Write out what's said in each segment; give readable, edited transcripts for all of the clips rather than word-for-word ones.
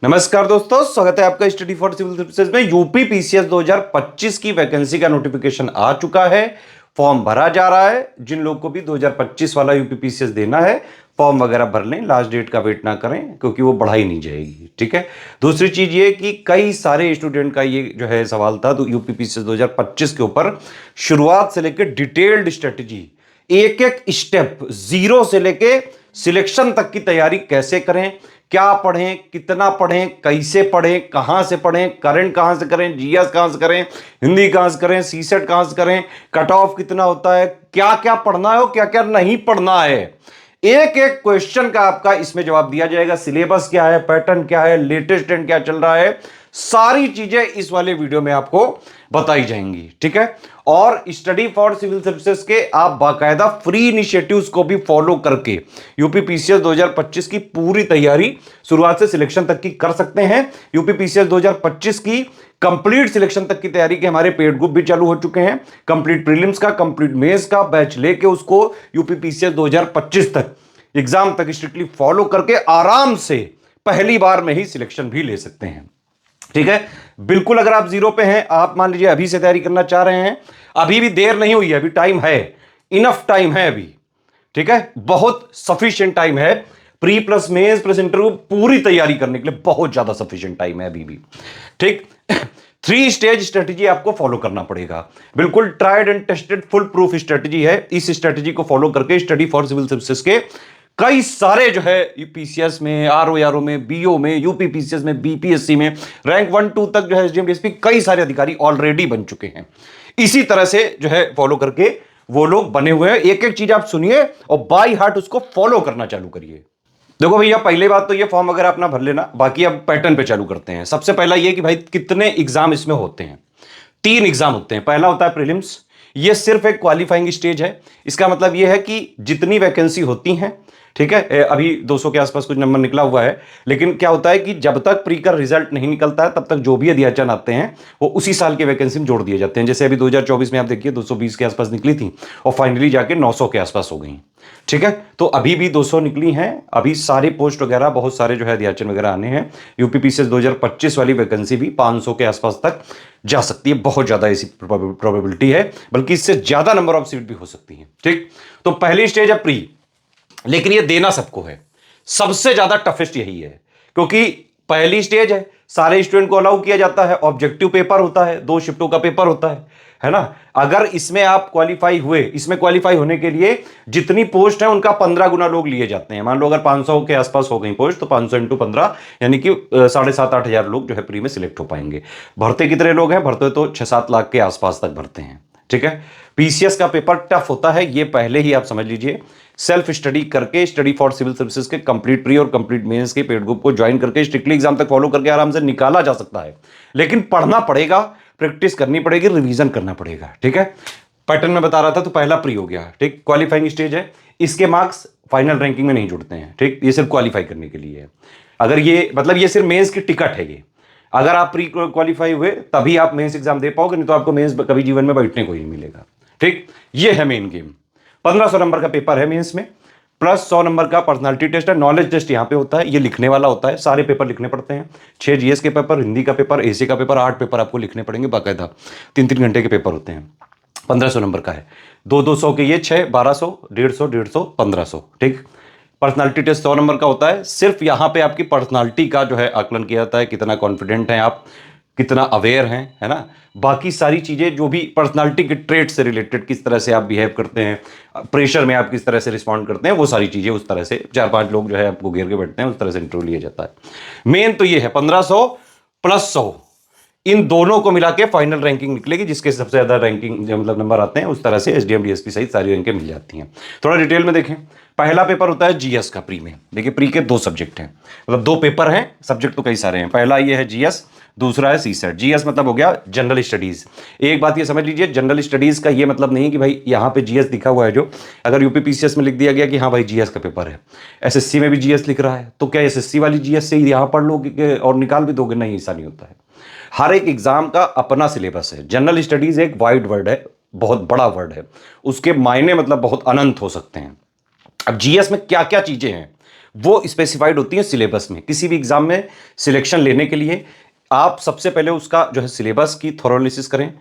नमस्कार दोस्तों, स्वागत है आपका स्टडी फॉर सिविल सर्विसेज में। यूपी पीसीएस 2025 की वैकेंसी का नोटिफिकेशन आ चुका है। फॉर्म भरा जा रहा है। जिन लोग को भी 2025 वाला यूपी पीसीएस देना है, फॉर्म वगैरह भर लें। लास्ट डेट का वेट ना करें, क्योंकि वो बढ़ाई नहीं जाएगी। ठीक है। दूसरी चीज ये कि कई सारे स्टूडेंट का ये जो है सवाल था, तो यूपी पीसीएस 2025 के ऊपर शुरुआत से लेकर डिटेल्ड स्ट्रेटेजी, एक एक स्टेप, जीरो से लेके सिलेक्शन तक की तैयारी कैसे करें, क्या पढ़ें, कितना पढ़ें, कैसे पढ़ें, कहां से पढ़ें, करंट कहां से करें, जीएस कहां से करें, हिंदी कहां से करें, सीसेट कहां से करें, कट ऑफ कितना होता है, क्या क्या पढ़ना है और क्या क्या नहीं पढ़ना है, एक एक क्वेश्चन का आपका इसमें जवाब दिया जाएगा। सिलेबस क्या है, पैटर्न क्या है, लेटेस्ट ट्रेंड क्या चल रहा है, सारी चीजें इस वाले वीडियो में आपको बताई जाएंगी। ठीक है। और स्टडी फॉर सिविल सर्विसेज के आप बाकायदा फ्री इनिशिएटिव्स को भी फॉलो करके यूपी पीसीएस 2025 की पूरी तैयारी शुरुआत से सिलेक्शन तक की कर सकते हैं। यूपी पीसीएस 2025 की कंप्लीट सिलेक्शन तक की तैयारी के हमारे पेड ग्रुप भी चालू हो चुके हैं। कंप्लीट प्रीलिम्स का, कंप्लीट मेंस का बैच लेके उसको यूपी पीसीएस 2025 तक एग्जाम तक स्ट्रिक्टली फॉलो करके आराम से पहली बार में ही सिलेक्शन भी ले सकते हैं। ठीक है। बिल्कुल, अगर आप जीरो पे हैं, आप मान लीजिए अभी से तैयारी करना चाह रहे हैं, अभी भी देर नहीं हुई है, अभी टाइम है, इनफ टाइम है अभी। ठीक है। बहुत सफिशिएंट टाइम है। Pre plus mains plus interview पूरी तैयारी करने के लिए बहुत ज्यादा सफिशिएंट टाइम है अभी भी। ठीक। 3 स्टेज स्ट्रेटेजी आपको फॉलो करना पड़ेगा। बिल्कुल tried and tested full proof strategy है। इस स्ट्रेटेजी को फॉलो करके स्टडी फॉर सिविल सर्विसेज के कई सारे जो है यूपीसीएस में, आरओ में, बीओ में, यूपी पीसीएस में, बीपीएससी में, रैंक 1-2 तक जो है एसडीएम डीएसपी कई सारे अधिकारी ऑलरेडी बन चुके हैं। इसी तरह से जो है फॉलो करके वो लोग बने हुए हैं। एक एक चीज आप सुनिए और बाय हार्ट उसको फॉलो करना चालू करिए। देखो भैया, पहले बात तो ये फॉर्म वगैरह अपना भर लेना, बाकी अब पैटर्न पे चालू करते हैं। सबसे पहला ये कि भाई कितने एग्जाम इसमें होते हैं। 3 एग्जाम होते हैं। पहला होता है प्रीलिम्स। ये सिर्फ एक क्वालिफाइंग स्टेज है। इसका मतलब ये है कि जितनी वैकेंसी होती हैं, ठीक है, अभी 200 के आसपास कुछ नंबर निकला हुआ है, लेकिन क्या होता है कि जब तक प्री का रिजल्ट नहीं निकलता है, तब तक जो भी अध्याचन आते हैं वो उसी साल के वैकेंसी में जोड़ दिए जाते हैं। जैसे अभी 2024 में आप देखिए 220 के आसपास निकली थी और फाइनली जाके 900 के आसपास हो गई। ठीक है। तो अभी भी 200 निकली हैं। अभी सारे पोस्ट वगैरह, बहुत सारे जो है अध्याचन वगैरह आने हैं। यूपी पीसीएस 2025 वाली वैकेंसी भी 500 के आसपास तक जा सकती है। बहुत ज्यादा ऐसी प्रोबेबिलिटी है, बल्कि इससे ज्यादा नंबर ऑफ सीट भी हो सकती है। ठीक। तो पहली स्टेज है प्री, लेकिन ये देना सबको है। सबसे ज्यादा टफेस्ट यही है, क्योंकि पहली स्टेज है, सारे स्टूडेंट को अलाउ किया जाता है। ऑब्जेक्टिव पेपर होता है, 2 शिफ्टों का पेपर होता है ना। अगर इसमें आप क्वालिफाई हुए, इसमें क्वालिफाई होने के लिए जितनी पोस्ट है उनका 15 गुना लोग लिए जाते हैं। मान लो अगर 500 के आसपास हो गई पोस्ट, तो 500 इंटू 15 यानी कि 7,500-8 हजार लोग जो है प्री में सिलेक्ट हो पाएंगे। भरते कितने लोग हैं? भरते तो 6-7 लाख के आसपास तक भरते हैं। ठीक है। पीसीएस का पेपर टफ होता है, ये पहले ही आप समझ लीजिए। सेल्फ स्टडी करके स्टडी फॉर सिविल सर्विसेज के कंप्लीट प्री और कंप्लीट मेंस के पेड ग्रुप को ज्वाइन करके स्ट्रिक्टली एग्जाम तक फॉलो करके आराम से निकाला जा सकता है। लेकिन पढ़ना पड़ेगा, प्रैक्टिस करनी पड़ेगी, रिवीजन करना पड़ेगा। ठीक है। पैटर्न में बता रहा था, तो पहला प्री हो गया। ठीक। क्वालिफाइंग स्टेज है। इसके मार्क्स फाइनल रैंकिंग में नहीं जुड़ते हैं। ठीक। ये सिर्फ क्वालिफाई करने के लिए है। अगर ये मतलब ये सिर्फ मेंस की टिकट है। ये अगर आप प्री क्वालिफाई हुए तभी आप मेंस एग्जाम दे पाओगे, नहीं तो आपको मेंस कभी जीवन में बैठने को ही नहीं मिलेगा। ठीक। ये है मेन गेम। 1500 नंबर का पेपर है मेंस में, प्लस 100 नंबर का पर्सनालिटी टेस्ट है। नॉलेज टेस्ट यहां पे होता है, ये लिखने वाला होता है। सारे पेपर लिखने पड़ते हैं। 6 जीएस के पेपर, हिंदी का पेपर, एसी का पेपर, 8 पेपर आपको लिखने पड़ेंगे बाकायदा। 3-3 घंटे के पेपर होते हैं। 1500 नंबर का है। 200 के ये 6, 1200, 150, 1500। ठीक। पर्सनालिटी टेस्ट 100 नंबर का होता है। सिर्फ यहां पे आपकी पर्सनालिटी का जो है आकलन किया जाता है, कितना कॉन्फिडेंट हैं आप, कितना अवेयर हैं, है ना। बाकी सारी चीजें जो भी पर्सनालिटी के ट्रेट से रिलेटेड, किस तरह से आप बिहेव करते हैं, प्रेशर में आप किस तरह से रिस्पॉन्ड करते हैं, वो सारी चीजें उस तरह से 4-5 लोग जो है आपको घेर के बैठते हैं, उस तरह से इंटरव्यू लिया जाता है। मेन तो ये है 1500 प्लस 100, इन दोनों को मिला के फाइनल रैंकिंग निकलेगी। जिसके सबसे ज्यादा रैंकिंग मतलब नंबर आते हैं, उस तरह से एसडीएम डीएसपी सहित सारी रैंकें मिल जाती हैं। थोड़ा डिटेल में देखें। पहला पेपर होता है जीएस का प्री में। देखिए प्री के 2 सब्जेक्ट हैं, मतलब 2 पेपर हैं, सब्जेक्ट तो कई सारे हैं। पहला ये है जीएस, दूसरा है सीसेट। जीएस मतलब हो गया जनरल स्टडीज। एक बात ये समझ लीजिए, जनरल स्टडीज का ये मतलब नहीं कि भाई यहां पे जीएस लिखा हुआ है, जो अगर यूपी पीसीएस में लिख दिया गया कि हाँ भाई जीएस का पेपर है, एसएससी में भी जीएस लिख रहा है, तो क्या एसएससी वाली जीएस से यहां पढ़ लोगे और निकाल भी दोगे? नहीं, ऐसा नहीं होता है। हर एक एग्जाम का अपना सिलेबस है। जनरल स्टडीज एक वाइड वर्ड है, बहुत बड़ा वर्ड है, उसके मायने मतलब बहुत अनंत हो सकते हैं। अब जीएस में क्या क्या चीजें हैं, वो स्पेसिफाइड होती है सिलेबस में। किसी भी एग्जाम में सिलेक्शन लेने के लिए आप सबसे पहले उसका जो है सिलेबस की थोरोलिसिस करें,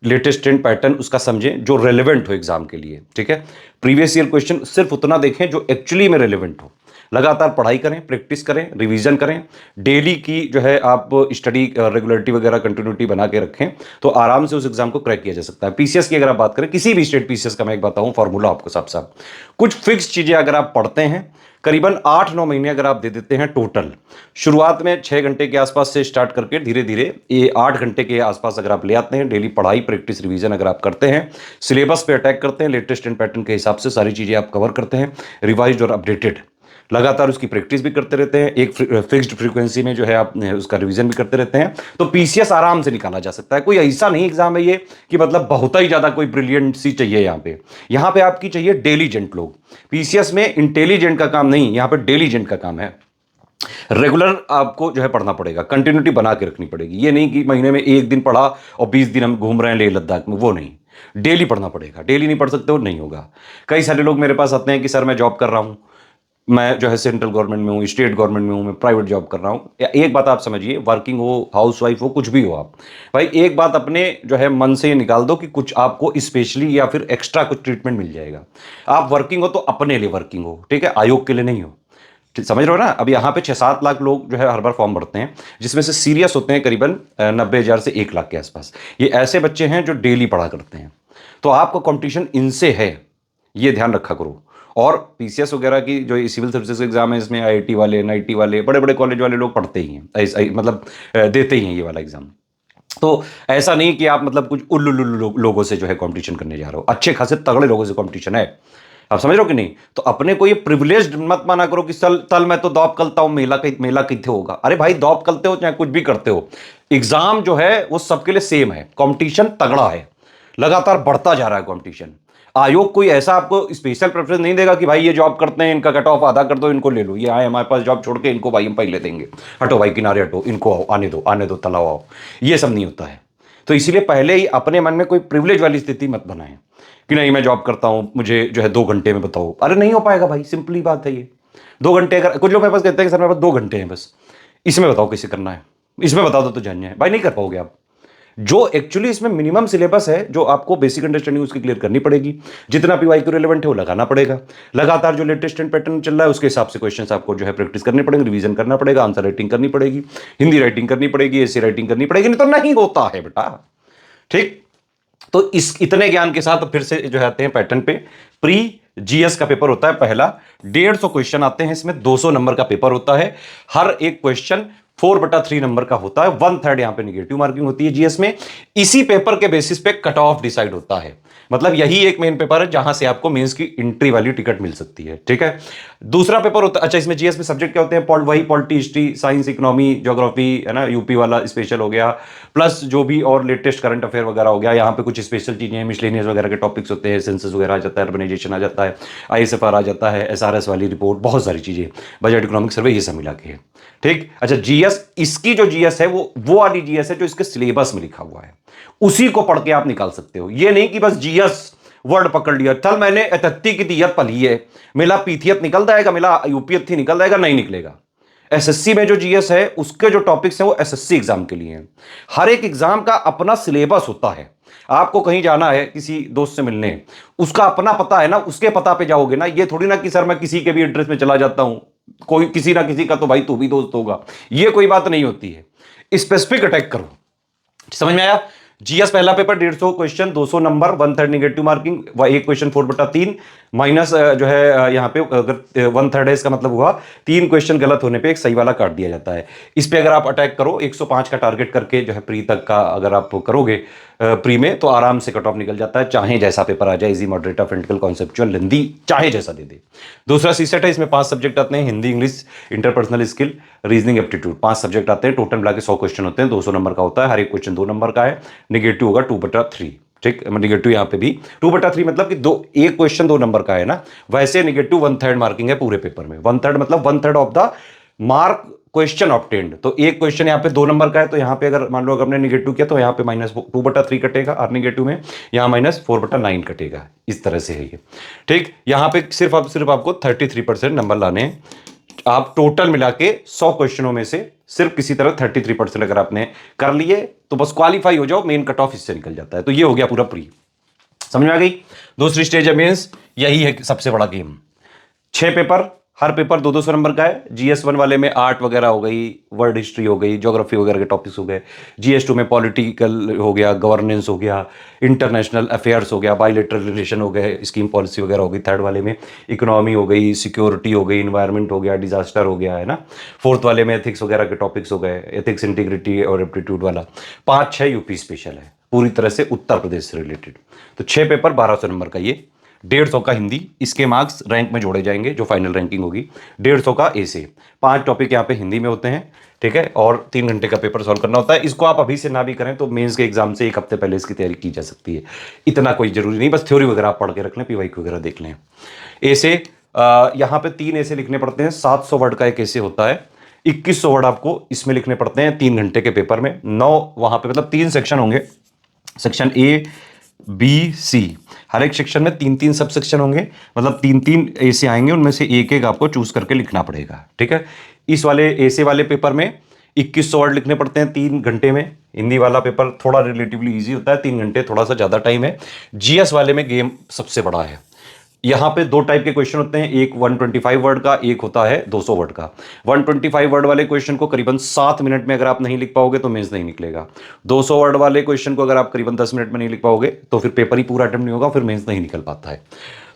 लेटेस्ट ट्रेंड पैटर्न उसका समझें जो रेलेवेंट हो एग्जाम के लिए, ठीक है। प्रीवियस ईयर क्वेश्चन सिर्फ उतना देखें जो एक्चुअली में रेलेवेंट हो। लगातार पढ़ाई करें, प्रैक्टिस करें, रिवीजन करें, डेली की जो है आप स्टडी रेगुलरिटी वगैरह कंटिन्यूटी बना के रखें, तो आराम से उस एग्जाम को क्रैक किया जा सकता है। पीसीएस की अगर आप बात करें, किसी भी स्टेट पीसीएस का मैं एक बताऊं फॉर्मूला आपको साफ साफ, कुछ फिक्स चीजें अगर आप पढ़ते हैं, करीबन 8-9 महीने अगर आप दे देते हैं टोटल, शुरुआत में 6 घंटे के आसपास से स्टार्ट करके धीरे धीरे ये 8 घंटे के आसपास अगर आप ले आते हैं, डेली पढ़ाई प्रैक्टिस रिवीजन अगर आप करते हैं, सिलेबस पे अटैक करते हैं, लेटेस्ट एंड पैटर्न के हिसाब से सारी चीजें आप कवर करते हैं, रिवाइज्ड और अपडेटेड, लगातार उसकी प्रैक्टिस भी करते रहते हैं, एक फिक्स्ड फ्रीक्वेंसी में जो है आप उसका रिवीजन भी करते रहते हैं, तो पीसीएस आराम से निकाला जा सकता है। कोई ऐसा नहीं एग्जाम है ये कि मतलब बहुत ही ज्यादा कोई ब्रिलियंट सी चाहिए यहाँ पे आपकी चाहिए डेलीजेंट लोग। पीसीएस में इंटेलिजेंट का काम नहीं, यहाँ पे डेलीजेंट का काम है। रेगुलर आपको जो है पढ़ना पड़ेगा, कंटिन्यूटी बना के रखनी पड़ेगी। ये नहीं कि महीने में एक दिन पढ़ा और 20 दिन हम घूम रहे हैं लेह लद्दाख में, वो नहीं। डेली पढ़ना पड़ेगा, डेली नहीं पढ़ सकते हो नहीं होगा। कई सारे लोग मेरे पास आते हैं कि सर मैं जॉब कर रहा हूं, मैं जो है सेंट्रल गवर्नमेंट में हूँ, स्टेट गवर्नमेंट में हूँ, मैं प्राइवेट जॉब कर रहा हूँ। एक बात आप समझिए, वर्किंग हो, हाउसवाइफ हो, कुछ भी हो आप, भाई एक बात अपने जो है मन से ये निकाल दो कि कुछ आपको स्पेशली या फिर एक्स्ट्रा कुछ ट्रीटमेंट मिल जाएगा। आप वर्किंग हो तो अपने लिए वर्किंग हो, ठीक है, आयोग के लिए नहीं हो। समझ रहे हो ना। अब यहाँ पे 6-7 लाख लोग जो है हर बार फॉर्म भरते हैं, जिसमें से सीरियस होते हैं करीबन 90,000 से 1 लाख के आसपास। ये ऐसे बच्चे हैं जो डेली पढ़ा करते हैं, तो आपका कंपटीशन इनसे है, ये ध्यान रखा करो। और पीसीएस वगैरह की जो सिविल सर्विसेज एग्जाम है, इसमें आईआईटी वाले, एनआईटी वाले, बड़े बड़े कॉलेज वाले लोग पढ़ते ही हैं, मतलब देते ही हैं ये वाला एग्जाम। तो ऐसा नहीं कि आप मतलब कुछ उल्लू लोगों से जो है कंपटीशन करने जा रहे हो, अच्छे खासे तगड़े लोगों से कंपटीशन है। आप समझ रहे हो कि नहीं। तो अपने को ये प्रिविलेज्ड मत माना करो कि तल मैं तो दौप कलता हूं, मेला कितने होगा। अरे भाई दौप कलते हो चाहे कुछ भी करते हो, एग्जाम जो है वो सबके लिए सेम है, कंपटीशन तगड़ा है, लगातार बढ़ता जा रहा है कंपटीशन। आयोग कोई ऐसा आपको स्पेशल प्रेफरेंस नहीं देगा कि भाई ये जॉब करते हैं, इनका कट ऑफ आधा कर दो, इनको ले लो, ये आए हमारे पास जॉब छोड़ के, इनको भाई हम पहले देंगे, हटो भाई किनारे हटो, इनको आओ, आने दो तलाओ आओ, ये सब नहीं होता है। तो इसीलिए पहले ही अपने मन में कोई प्रिविलेज वाली स्थिति मत बनाएं कि नहीं मैं जॉब करता हूं, मुझे जो है 2 घंटे में बताओ। अरे नहीं हो पाएगा भाई, सिंपली बात है ये। 2 घंटे, अगर कुछ लोग मेरे पास कहते हैं कि सर मेरे पास 2 घंटे हैं बस, इसमें बताओ कैसे करना है, इसमें बता दो तो जानिए है, भाई नहीं कर पाओगे आप। जो एक्चुअली इसमें मिनिमम सिलेबस है, जो आपको बेसिक अंडरस्टैंडिंग उसकी क्लियर करनी पड़ेगी, जितना पीवाईक्यू रिलेवेंट है वो लगाना पड़ेगा, लगातार जो लेटेस्ट एंड पैटर्न चल रहा है उसके हिसाब से क्वेश्चंस आपको जो है प्रैक्टिस करने पड़ेंगे, रिवीजन करना पड़ेगा, आंसर राइटिंग करनी पड़ेगी, हिंदी राइटिंग करनी पड़ेगी, ऐसे राइटिंग करनी पड़ेगी, नहीं तो नहीं होता है बेटा, ठीक। तो इस इतने ज्ञान के साथ फिर से जो आते हैं पैटर्न पे। प्री जीएस का पेपर होता है पहला, 150 क्वेश्चन आते हैं इसमें, 200 नंबर का पेपर होता है, हर एक क्वेश्चन 4/3 नंबर का होता है, 1/3 यहां पे निगेटिव मार्किंग होती है जीएस में। इसी पेपर के बेसिस पे कट ऑफ डिसाइड होता है, मतलब यही एक मेन पेपर है जहां से आपको मेंस की एंट्री वाली टिकट मिल सकती है, ठीक है। दूसरा पेपर होता है, अच्छा इसमें जीएस में सब्जेक्ट क्या होते हैं, वही polity, history, science, economy, geography है ना, यूपी वाला स्पेशल हो गया, प्लस जो भी और लेटेस्ट करंट अफेयर वगैरह हो गया। यहाँ पे कुछ स्पेशल चीजें हैं, मिसलेनियस वगैरह के टॉपिक्स होते हैं, सेंसस वगैरह आ जाता है, अर्बनाइजेशन आ जाता है, आईएसएफआर आ जाता है, एसआरएस वाली रिपोर्ट, बहुत सारी चीजें, बजट इकोनॉमिक सर्वे, ये सब मिला के है, ठीक। अच्छा जीएस, इसकी जो जीएस है वो वाली जीएस है जो इसके सिलेबस में लिखा हुआ है, उसी को पढ़ के आप निकाल सकते हो। ये नहीं कि बस जीएस वर्ड पकड़ लिया, चल मैंने अतत्ती की दियत पढ़ी है, मिला पीथियत निकल जाएगा, मिला यूपीयत थी निकल जाएगा, नहीं निकलेगा। एसएससी में जो जीएस है उसके जो टॉपिक्स हैं वो एसएससी एग्जाम के लिए हैं। हर एक एग्जाम का अपना सिलेबस होता है। आपको कहीं जाना है किसी दोस्त से मिलने, उसका अपना पता है ना, उसके पता पे जाओगे ना, ये थोड़ी ना कि सर मैं किसी के भी एड्रेस में चला जाता हूं, कोई किसी ना किसी का तो भाई तू भी दोस्त होगा, ये कोई बात नहीं होती है। स्पेसिफिक अटैक करो, समझ में आया। जीएस पहला paper 150 question, 200 number, 1/3 negative marking, एक क्वेश्चन 4/3 माइनस जो है यहाँ पे अगर 1/3 है इसका मतलब हुआ 3 क्वेश्चन गलत होने पे एक सही वाला काट दिया जाता है। इस पे अगर आप अटैक करो 105 का टारगेट करके जो है प्री तक का अगर आप करोगे प्री में, तो आराम से कट ऑफ निकल जाता है, चाहे जैसा पेपर आ जाए, easy, moderate, attentive, conceptual, Hindi, चाहे जैसा दे दे। दूसरा सीसेट है, इसमें 5 सब्जेक्ट आते हैं, Hindi, English, interpersonal skill, reasoning, aptitude, 5 subject आते हैं, टोटल मिला के 100 क्वेश्चन होते हैं, 200 नंबर का होता है, हर एक क्वेश्चन 2 नंबर का है, निगेटिव होगा 2/3, ठीक। निगेटिव यहाँ पे भी 2/3 मतलब कि एक क्वेश्चन 2 नंबर का है ना, वैसे निगेटिव 1/3 मार्किंग है पूरे पेपर में, 1/3 मतलब 1/3 of the mark question obtained. तो एक क्वेश्चन यहाँ पे 2 नंबर का है, तो यहाँ पे अगर मान लो अगर हमने निगेटिव किया तो यहाँ पे -2/3 कटेगा, और निगेटिव में यहाँ -4/9 कटेगा, इस तरह से है ये, ठीक। यहाँ पे सिर्फ आपको 33% नंबर लाने हैं, आप टोटल मिला के 100 क्वेश्चनों में से सिर्फ किसी तरह 33% अगर आपने कर लिए तो बस क्वालिफाई हो जाओ, मेन कट ऑफ इससे निकल जाता है। तो ये हो गया पूरा प्री। समझ में आ गई? दूसरी स्टेज है मेंस, यही है सबसे बड़ा गेम। 6 पेपर, हर पेपर 200-200 नंबर का है। GS1 वाले में आर्ट वगैरह हो गई, वर्ल्ड हिस्ट्री हो गई, ज्योग्राफी वगैरह के टॉपिक्स हो गए। GS2 में पॉलिटिकल हो गया, गवर्नेंस हो गया, इंटरनेशनल अफेयर्स हो गया, बायलैटरल रिलेशन हो गए, स्कीम पॉलिसी वगैरह हो गई। थर्ड वाले में इकोनॉमी हो गई, सिक्योरिटी हो गई, इन्वायरमेंट हो गया, डिजास्टर हो गया, है ना। फोर्थ वाले में एथिक्स वगैरह के टॉपिक्स हो गए, एथिक्स, इंटीग्रिटी और एप्टीट्यूड वाला। 5-6 यूपी स्पेशल है, पूरी तरह से उत्तर प्रदेश से रिलेटेड। तो 6 पेपर 1200 नंबर का, ये 150 का हिंदी, इसके मार्क्स रैंक में जोड़े जाएंगे जो फाइनल रैंकिंग होगी। 150 का ऐसे 5 टॉपिक यहाँ पे हिंदी में होते हैं, ठीक है, और 3 घंटे का पेपर सॉल्व करना होता है। इसको आप अभी से ना भी करें तो मेंस के एग्जाम से 1 हफ्ते पहले इसकी तैयारी की जा सकती है। इतना कोई जरूरी नहीं, बस थ्योरी वगैरह आप पढ़ के रख लें, PYQ वगैरह देख लें। ऐसे यहाँ पे 3 ऐसे लिखने पड़ते हैं। 700 वर्ड का एक ऐसे होता है, 2100 वर्ड आपको इसमें लिखने पड़ते हैं 3 घंटे के पेपर में। 9 वहां पे, मतलब 3 सेक्शन होंगे, सेक्शन A, B, C, हर एक सेक्शन में 3-3 सब सेक्शन होंगे, मतलब 3-3 ऐसे आएंगे, उनमें से एक एक आपको चूज करके लिखना पड़ेगा, ठीक है। इस वाले ऐसे वाले पेपर में 2100 वर्ड लिखने पड़ते हैं 3 घंटे में। हिंदी वाला पेपर थोड़ा रिलेटिवली इजी होता है, 3 घंटे थोड़ा सा ज्यादा टाइम है। GS वाले में गेम सबसे बड़ा है। यहाँ पे 2 टाइप के क्वेश्चन होते हैं, एक 125 वर्ड का, एक होता है 200 वर्ड का। 125 वर्ड वाले क्वेश्चन को करीबन 7 मिनट में अगर आप नहीं लिख पाओगे तो मेंस नहीं निकलेगा। 200 वर्ड वाले क्वेश्चन को अगर आप करीबन 10 मिनट में नहीं लिख पाओगे तो फिर पेपर ही पूरा अटेम्प्ट नहीं होगा, फिर मेंस नहीं निकल पाता है।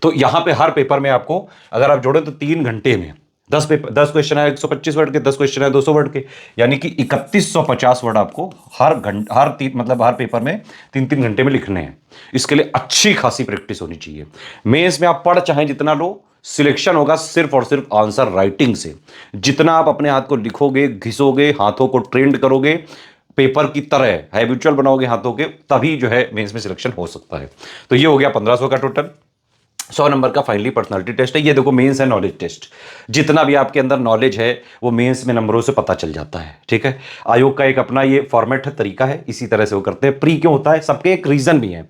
तो यहाँ पे हर पेपर में आपको अगर आप जोड़े तो 3 घंटे में 10 क्वेश्चन है 125 वर्ड के, 10 क्वेश्चन है 200 वर्ड के, यानी कि 3150 वर्ड आपको हर पेपर में 3-3 घंटे में लिखने हैं। इसके लिए अच्छी खासी प्रैक्टिस होनी चाहिए। मेंस में आप पढ़ चाहे जितना लो, सिलेक्शन होगा सिर्फ और सिर्फ आंसर राइटिंग से। जितना आप अपने हाथ को लिखोगे, घिसोगे, हाथों को ट्रेंड करोगे, पेपर की तरह हैबिचुअल बनाओगे हाथों के, तभी जो है मेंस में सिलेक्शन हो सकता है। तो ये हो गया 1500 का टोटल। 100 नंबर का फाइनली पर्सनालिटी टेस्ट है। ये देखो मेंस है नॉलेज टेस्ट, जितना भी आपके अंदर नॉलेज है वो मेंस में नंबरों से पता चल जाता है, ठीक है। आयोग का एक अपना ये फॉर्मेट है, तरीका है, इसी तरह से वो करते हैं। प्री क्यों होता है, सबके एक रीजन भी है।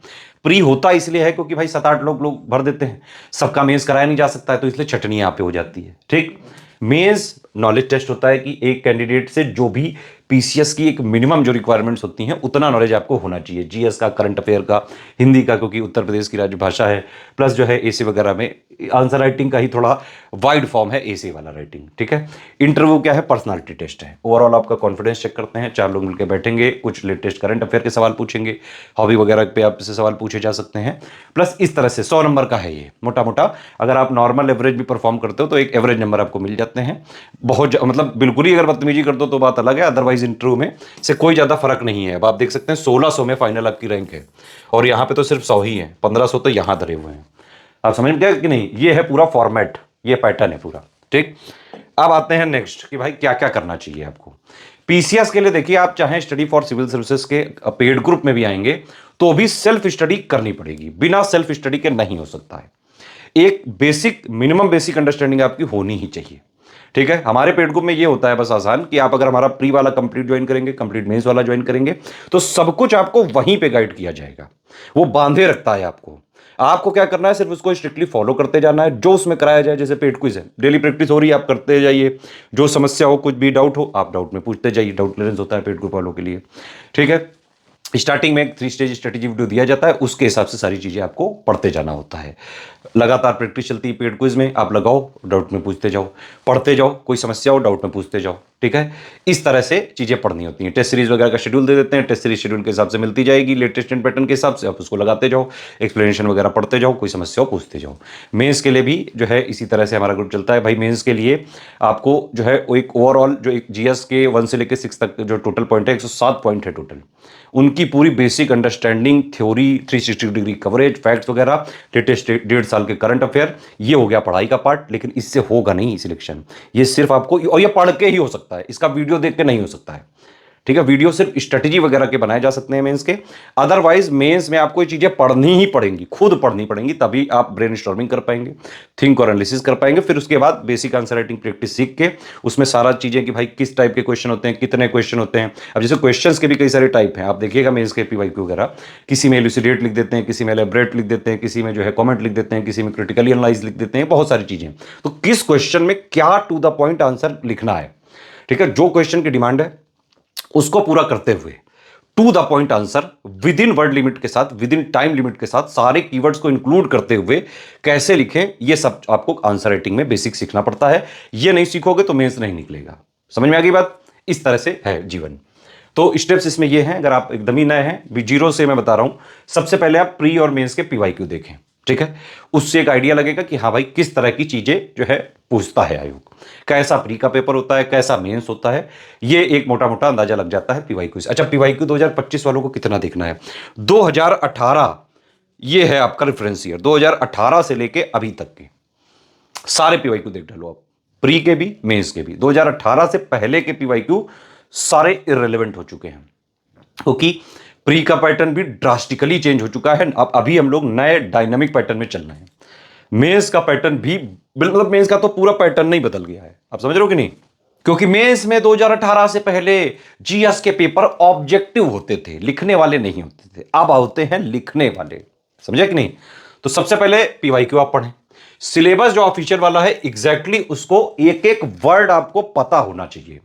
प्री होता इसलिए है क्योंकि भाई 7-8 लोग भर देते हैं, सबका मेंस कराया नहीं जा सकता है, तो इसलिए छटनी यहाँ पे हो जाती है, ठीक। मेंस नॉलेज टेस्ट होता है कि एक कैंडिडेट से जो भी PCS की एक मिनिमम जो रिक्वायरमेंट्स होती हैं उतना नॉलेज आपको होना चाहिए। GS का, करंट अफेयर का, हिंदी का क्योंकि उत्तर प्रदेश की राजभाषा है, प्लस जो है ऐसे वगैरह में आंसर राइटिंग का ही थोड़ा वाइड फॉर्म है ऐसे वाला राइटिंग, ठीक है। इंटरव्यू क्या है, पर्सनालिटी टेस्ट है। ओवरऑल आपका कॉन्फिडेंस चेक करते हैं, 4 लोग मिलकर बैठेंगे, कुछ लेटेस्ट करंट अफेयर के सवाल पूछेंगे, हॉबी वगैरह पे आपसे सवाल पूछे जा सकते हैं। प्लस इस तरह से 100 नंबर का है ये मोटा मोटा। अगर आप नॉर्मल एवरेज भी परफॉर्म करते हो तो एक एवरेज नंबर आपको मिल जाते हैं। बहुत मतलब बिल्कुल ही अगर बदतमीजी कर दो तो बात अलग है, अदरवाइज इंटरव्यू में से कोई ज्यादा फर्क नहीं है। अब आप देख सकते हैं 1600 में फाइनल आपकी रैंक है, और यहाँ पे तो सिर्फ 100 ही है, 1500 तो यहाँ धरे हुए हैं। आप समझ में गए कि नहीं? ये है पूरा फॉर्मेट, ये पैटर्न है पूरा, ठीक। अब आते हैं नेक्स्ट कि भाई क्या क्या करना चाहिए आपको PCS के लिए। देखिए, आप चाहे स्टडी फॉर सिविल सर्विसेज के पेड ग्रुप में भी आएंगे तो भी सेल्फ स्टडी करनी पड़ेगी, बिना सेल्फ स्टडी के नहीं हो सकता है। एक बेसिक मिनिमम बेसिक अंडरस्टैंडिंग आपकी होनी ही चाहिए, ठीक है। हमारे पेड ग्रुप में ये होता है बस आसान कि आप अगर हमारा प्री वाला कंप्लीट ज्वाइन करेंगे, कंप्लीट मेंस वाला ज्वाइन करेंगे, तो सब कुछ आपको वहीं पे गाइड किया जाएगा। वो बांधे रखता है आपको क्या करना है, सिर्फ उसको स्ट्रिक्टली फॉलो करते जाना है, जो उसमें कराया जाए। जैसे पेड क्विज है, डेली प्रैक्टिस हो रही है, आप करते जाइए। जो समस्या हो, कुछ भी डाउट हो, आप डाउट में पूछते जाइए। डाउट क्लियरेंस होता है पेड ग्रुप वालों के लिए, ठीक है। स्टार्टिंग में एक 3 स्टेज स्ट्रेटेजी वीडियो दिया जाता है, उसके हिसाब से सारी चीजें आपको पढ़ते जाना होता है। लगातार प्रैक्टिस चलती है पेड क्विज में, आप लगाओ, डाउट में पूछते जाओ, पढ़ते जाओ, कोई समस्या हो डाउट में पूछते जाओ, ठीक है। इस तरह से चीजें पढ़नी होती हैं। टेस्ट सीरीज वगैरह का शेड्यूल दे देते हैं, टेस्ट सीरीज शेड्यूल के हिसाब से मिलती जाएगी, लेटेस्ट एंड पैटर्न के हिसाब से आप उसको लगाते जाओ, एक्सप्लेनेशन वगैरह पढ़ते जाओ, कोई समस्या हो पूछते जाओ। मेंस के लिए भी जो है इसी तरह से हमारा ग्रुप चलता है। भाई मेंस के लिए आपको जो है एक ओवरऑल जो एक GS के 1 से लेकर 6 तक जो टोटल पॉइंट है, 107 पॉइंट है टोटल, उनकी पूरी basic understanding, theory, 360 degree coverage, facts वगैरह, लेटेस्ट 1.5 साल के करंट अफेयर, ये हो गया पढ़ाई का पार्ट। लेकिन इससे होगा नहीं सिलेक्शन, ये सिर्फ आपको, और ये पढ़ के ही हो सकता है, इसका वीडियो देख के नहीं हो सकता है, ठीक है, वीडियो सिर्फ स्ट्रेटेजी वगैरह के बनाए जा सकते हैं मेंस के। अदरवाइज मेंस में आपको ये चीजें पढ़नी ही पड़ेंगी, खुद पढ़नी पड़ेंगी, तभी आप ब्रेनस्टॉर्मिंग कर पाएंगे, थिंक और एनालिसिस कर पाएंगे। फिर उसके बाद बेसिक आंसर राइटिंग प्रैक्टिस सीख के उसमें सारा चीजें कि भाई किस टाइप के क्वेश्चन होते हैं, कितने क्वेश्चन होते हैं। अब जैसे क्वेश्चंस के भी कई सारे टाइप हैं, आप देखिएगा मेंस के पीवाईक्यू वगैरह, किसी में इलुसिडेट लिख देते हैं, किसी में एलैबोरेट लिख देते हैं, किसी में जो है कमेंट लिख देते हैं, किसी में क्रिटिकली एनालाइज लिख देते हैं, बहुत सारी चीजें। तो किस क्वेश्चन में क्या टू द पॉइंट आंसर लिखना है, ठीक है, जो क्वेश्चन की डिमांड है उसको पूरा करते हुए to the point answer within word limit के साथ, विद इन टाइम लिमिट के साथ, सारे कीवर्ड्स को इंक्लूड करते हुए कैसे लिखें, ये सब आपको आंसर राइटिंग में बेसिक सीखना पड़ता है। ये नहीं सीखोगे तो मेंस नहीं निकलेगा। समझ में आ गई बात? इस तरह से है जीवन। तो स्टेप्स इसमें ये हैं, अगर आप एकदम ही नए हैं, भी जीरो से मैं बता रहा हूं, सबसे पहले आप प्री और मेंस के पीवाईक्यू देखें, ठीक है, उससे एक आइडिया लगेगा कि हाँ भाई किस तरह की चीजें जो है पूछता है आयोग, कैसा प्री का पेपर होता है, कैसा मेंस होता है, ये एक मोटा मोटा अंदाजा लग जाता है पीवाईक्यू से। अच्छा, पीवाईक्यू 2025 वालों को कितना देखना है? 2018 ये है आपका रेफरेंस ईयर, 2018 से लेके अभी तक के सारे पीवाईक्यू देख डालो आप, प्री के भी मेंस के भी। 2018 से पहले के पीवाईक्यू सारे इररिलेवेंट हो चुके हैं, क्योंकि प्री का पैटर्न भी ड्रास्टिकली चेंज हो चुका है। अब अभी हम लोग नए डायनामिक पैटर्न में चल रहे हैं। मेंस का पैटर्न भी, मतलब मेंस का तो पूरा पैटर्न नहीं बदल गया है, आप समझ रहे हो कि नहीं? क्योंकि मेंस में 2018 से पहले जीएस के पेपर ऑब्जेक्टिव होते थे, लिखने वाले नहीं होते थे। अब होते हैं लिखने वाले, समझे कि नहीं? तो सबसे पहले पीवाईक्यू आप पढ़ें। सिलेबस जो ऑफिशियल वाला है एग्जैक्टली उसको एक एक वर्ड आपको पता होना चाहिए।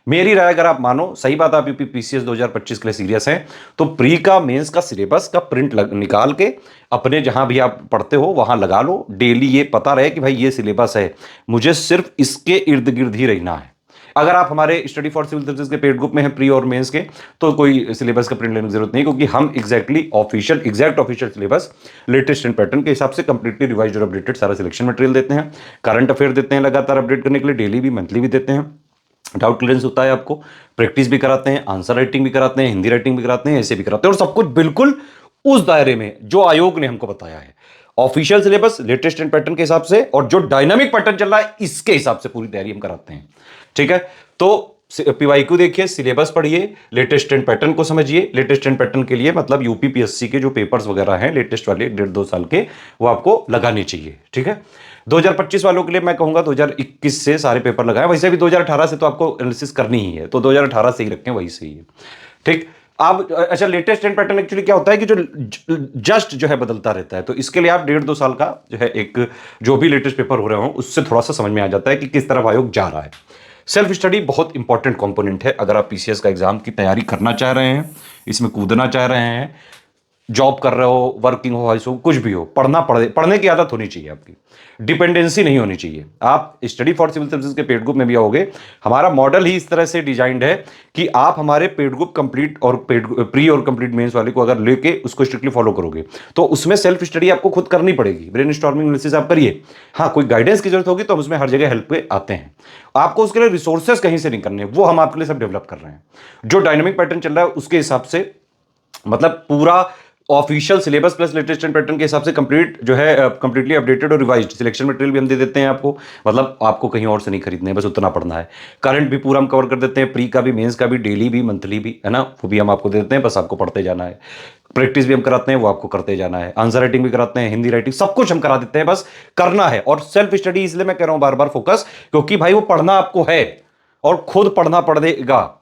मेरी राय अगर आप मानो, सही बात, आप यूपीपीसीएस 2025 के लिए सीरियस हैं, तो प्री का मेंस का सिलेबस का प्रिंट निकाल के अपने जहां भी आप पढ़ते हो वहां लगा लो। डेली ये पता रहे कि भाई ये सिलेबस है, मुझे सिर्फ इसके इर्द गिर्द ही रहना है। अगर आप हमारे स्टडी फॉर सिविल सर्विसेज के पेड ग्रुप में हैं प्री और मेंस के, तो कोई सिलेबस का प्रिंट लेने की जरूरत नहीं, क्योंकि हम exactly exact official syllabus latest and pattern के हिसाब से कंप्लीटली रिवाइज्ड और अपडेटेड सारा सिलेक्शन मटेरियल देते हैं। करंट अफेयर देते हैं लगातार अपडेट करने के लिए, डेली भी मंथली भी देते हैं। डाउट क्लियरेंस होता है, आपको प्रैक्टिस भी कराते हैं, आंसर राइटिंग भी कराते हैं, हिंदी राइटिंग भी कराते हैं, ऐसे भी कराते हैं, और सब कुछ बिल्कुल उस दायरे में जो आयोग ने हमको बताया है। Official syllabus latest and pattern के हिसाब से, और जो डायनामिक पैटर्न चल रहा है इसके हिसाब से पूरी तैयारी हम कराते हैं, ठीक है। तो पीवाईक्यू देखिए, सिलेबस पढ़िए, लेटेस्ट एंड पैटर्न को समझिए। लेटेस्ट एंड पैटर्न के लिए मतलब यूपीपीएससी के जो पेपर्स वगैरह हैं लेटेस्ट वाले 1.5-2 साल के, वो आपको लगाने चाहिए, ठीक है। 2025 वालों के लिए मैं कहूंगा 2021 से सारे पेपर लगाएं। वैसे भी 2018 से तो आपको एनालिसिस करनी ही है, तो 2018 से ही रखें, वही सही है, ठीक। आप अच्छा, लेटेस्ट एंड पैटर्न एक्चुअली क्या होता है कि जो जस्ट जो है बदलता रहता है, तो इसके लिए आप 1.5-2 साल का जो है एक जो भी लेटेस्ट पेपर हो रहे हो उससे थोड़ा सा समझ में आ जाता है कि किस तरफ आयोग जा रहा है। सेल्फ स्टडी बहुत इंपॉर्टेंट कंपोनेंट है। अगर आप पीसीएस का एग्जाम की तैयारी करना चाह रहे हैं, इसमें कूदना चाह रहे हैं, जॉब कर रहे हो, वर्किंग हो, हाउस हो, कुछ भी हो, पढ़ने की आदत होनी चाहिए आपकी, डिपेंडेंसी नहीं होनी चाहिए। आप स्टडी फॉर सिविल सर्विसेज के पेड ग्रुप में भी आओगे, हमारा मॉडल ही इस तरह से डिजाइंड है कि आप हमारे पेड ग्रुप कंप्लीट और प्री और कंप्लीट मेंस वाले को अगर लेके उसको स्ट्रिक्टली फॉलो करोगे तो उसमें सेल्फ स्टडी आपको खुद करनी पड़ेगी, ब्रेनस्टॉर्मिंग एनालिसिस आप करिए। हाँ, कोई गाइडेंस की जरूरत होगी तो हम उसमें हर जगह हेल्प पे आते हैं। आपको उसके लिए रिसोर्सेज कहीं से नहीं करने, वो हम आपके लिए सब डेवलप कर रहे हैं। जो डायनामिक पैटर्न चल रहा है उसके हिसाब से, मतलब पूरा official syllabus plus latest and pattern के हिसाब से कंप्लीट जो है कंप्लीटली अपडेटेड और रिवाइज्ड सिलेक्शन मटेरियल भी हम दे देते हैं आपको। मतलब आपको कहीं और से नहीं खरीदने है, बस उतना पढ़ना है। करंट भी पूरा हम कवर कर देते हैं, प्री का भी, मेंस का भी, डेली भी, मंथली भी, है ना, वो भी हम आपको दे देते हैं, बस आपको पढ़ते जाना है। प्रैक्टिस भी हम कराते हैं, वो आपको करते जाना है। आंसर राइटिंग भी कराते हैं, हिंदी राइटिंग, सब कुछ हम करा देते हैं, बस करना है। और सेल्फ स्टडी इसलिए मैं कह रहा हूं बार बार फोकस, क्योंकि भाई वो पढ़ना आपको है और खुद पढ़ना पड़ेगा,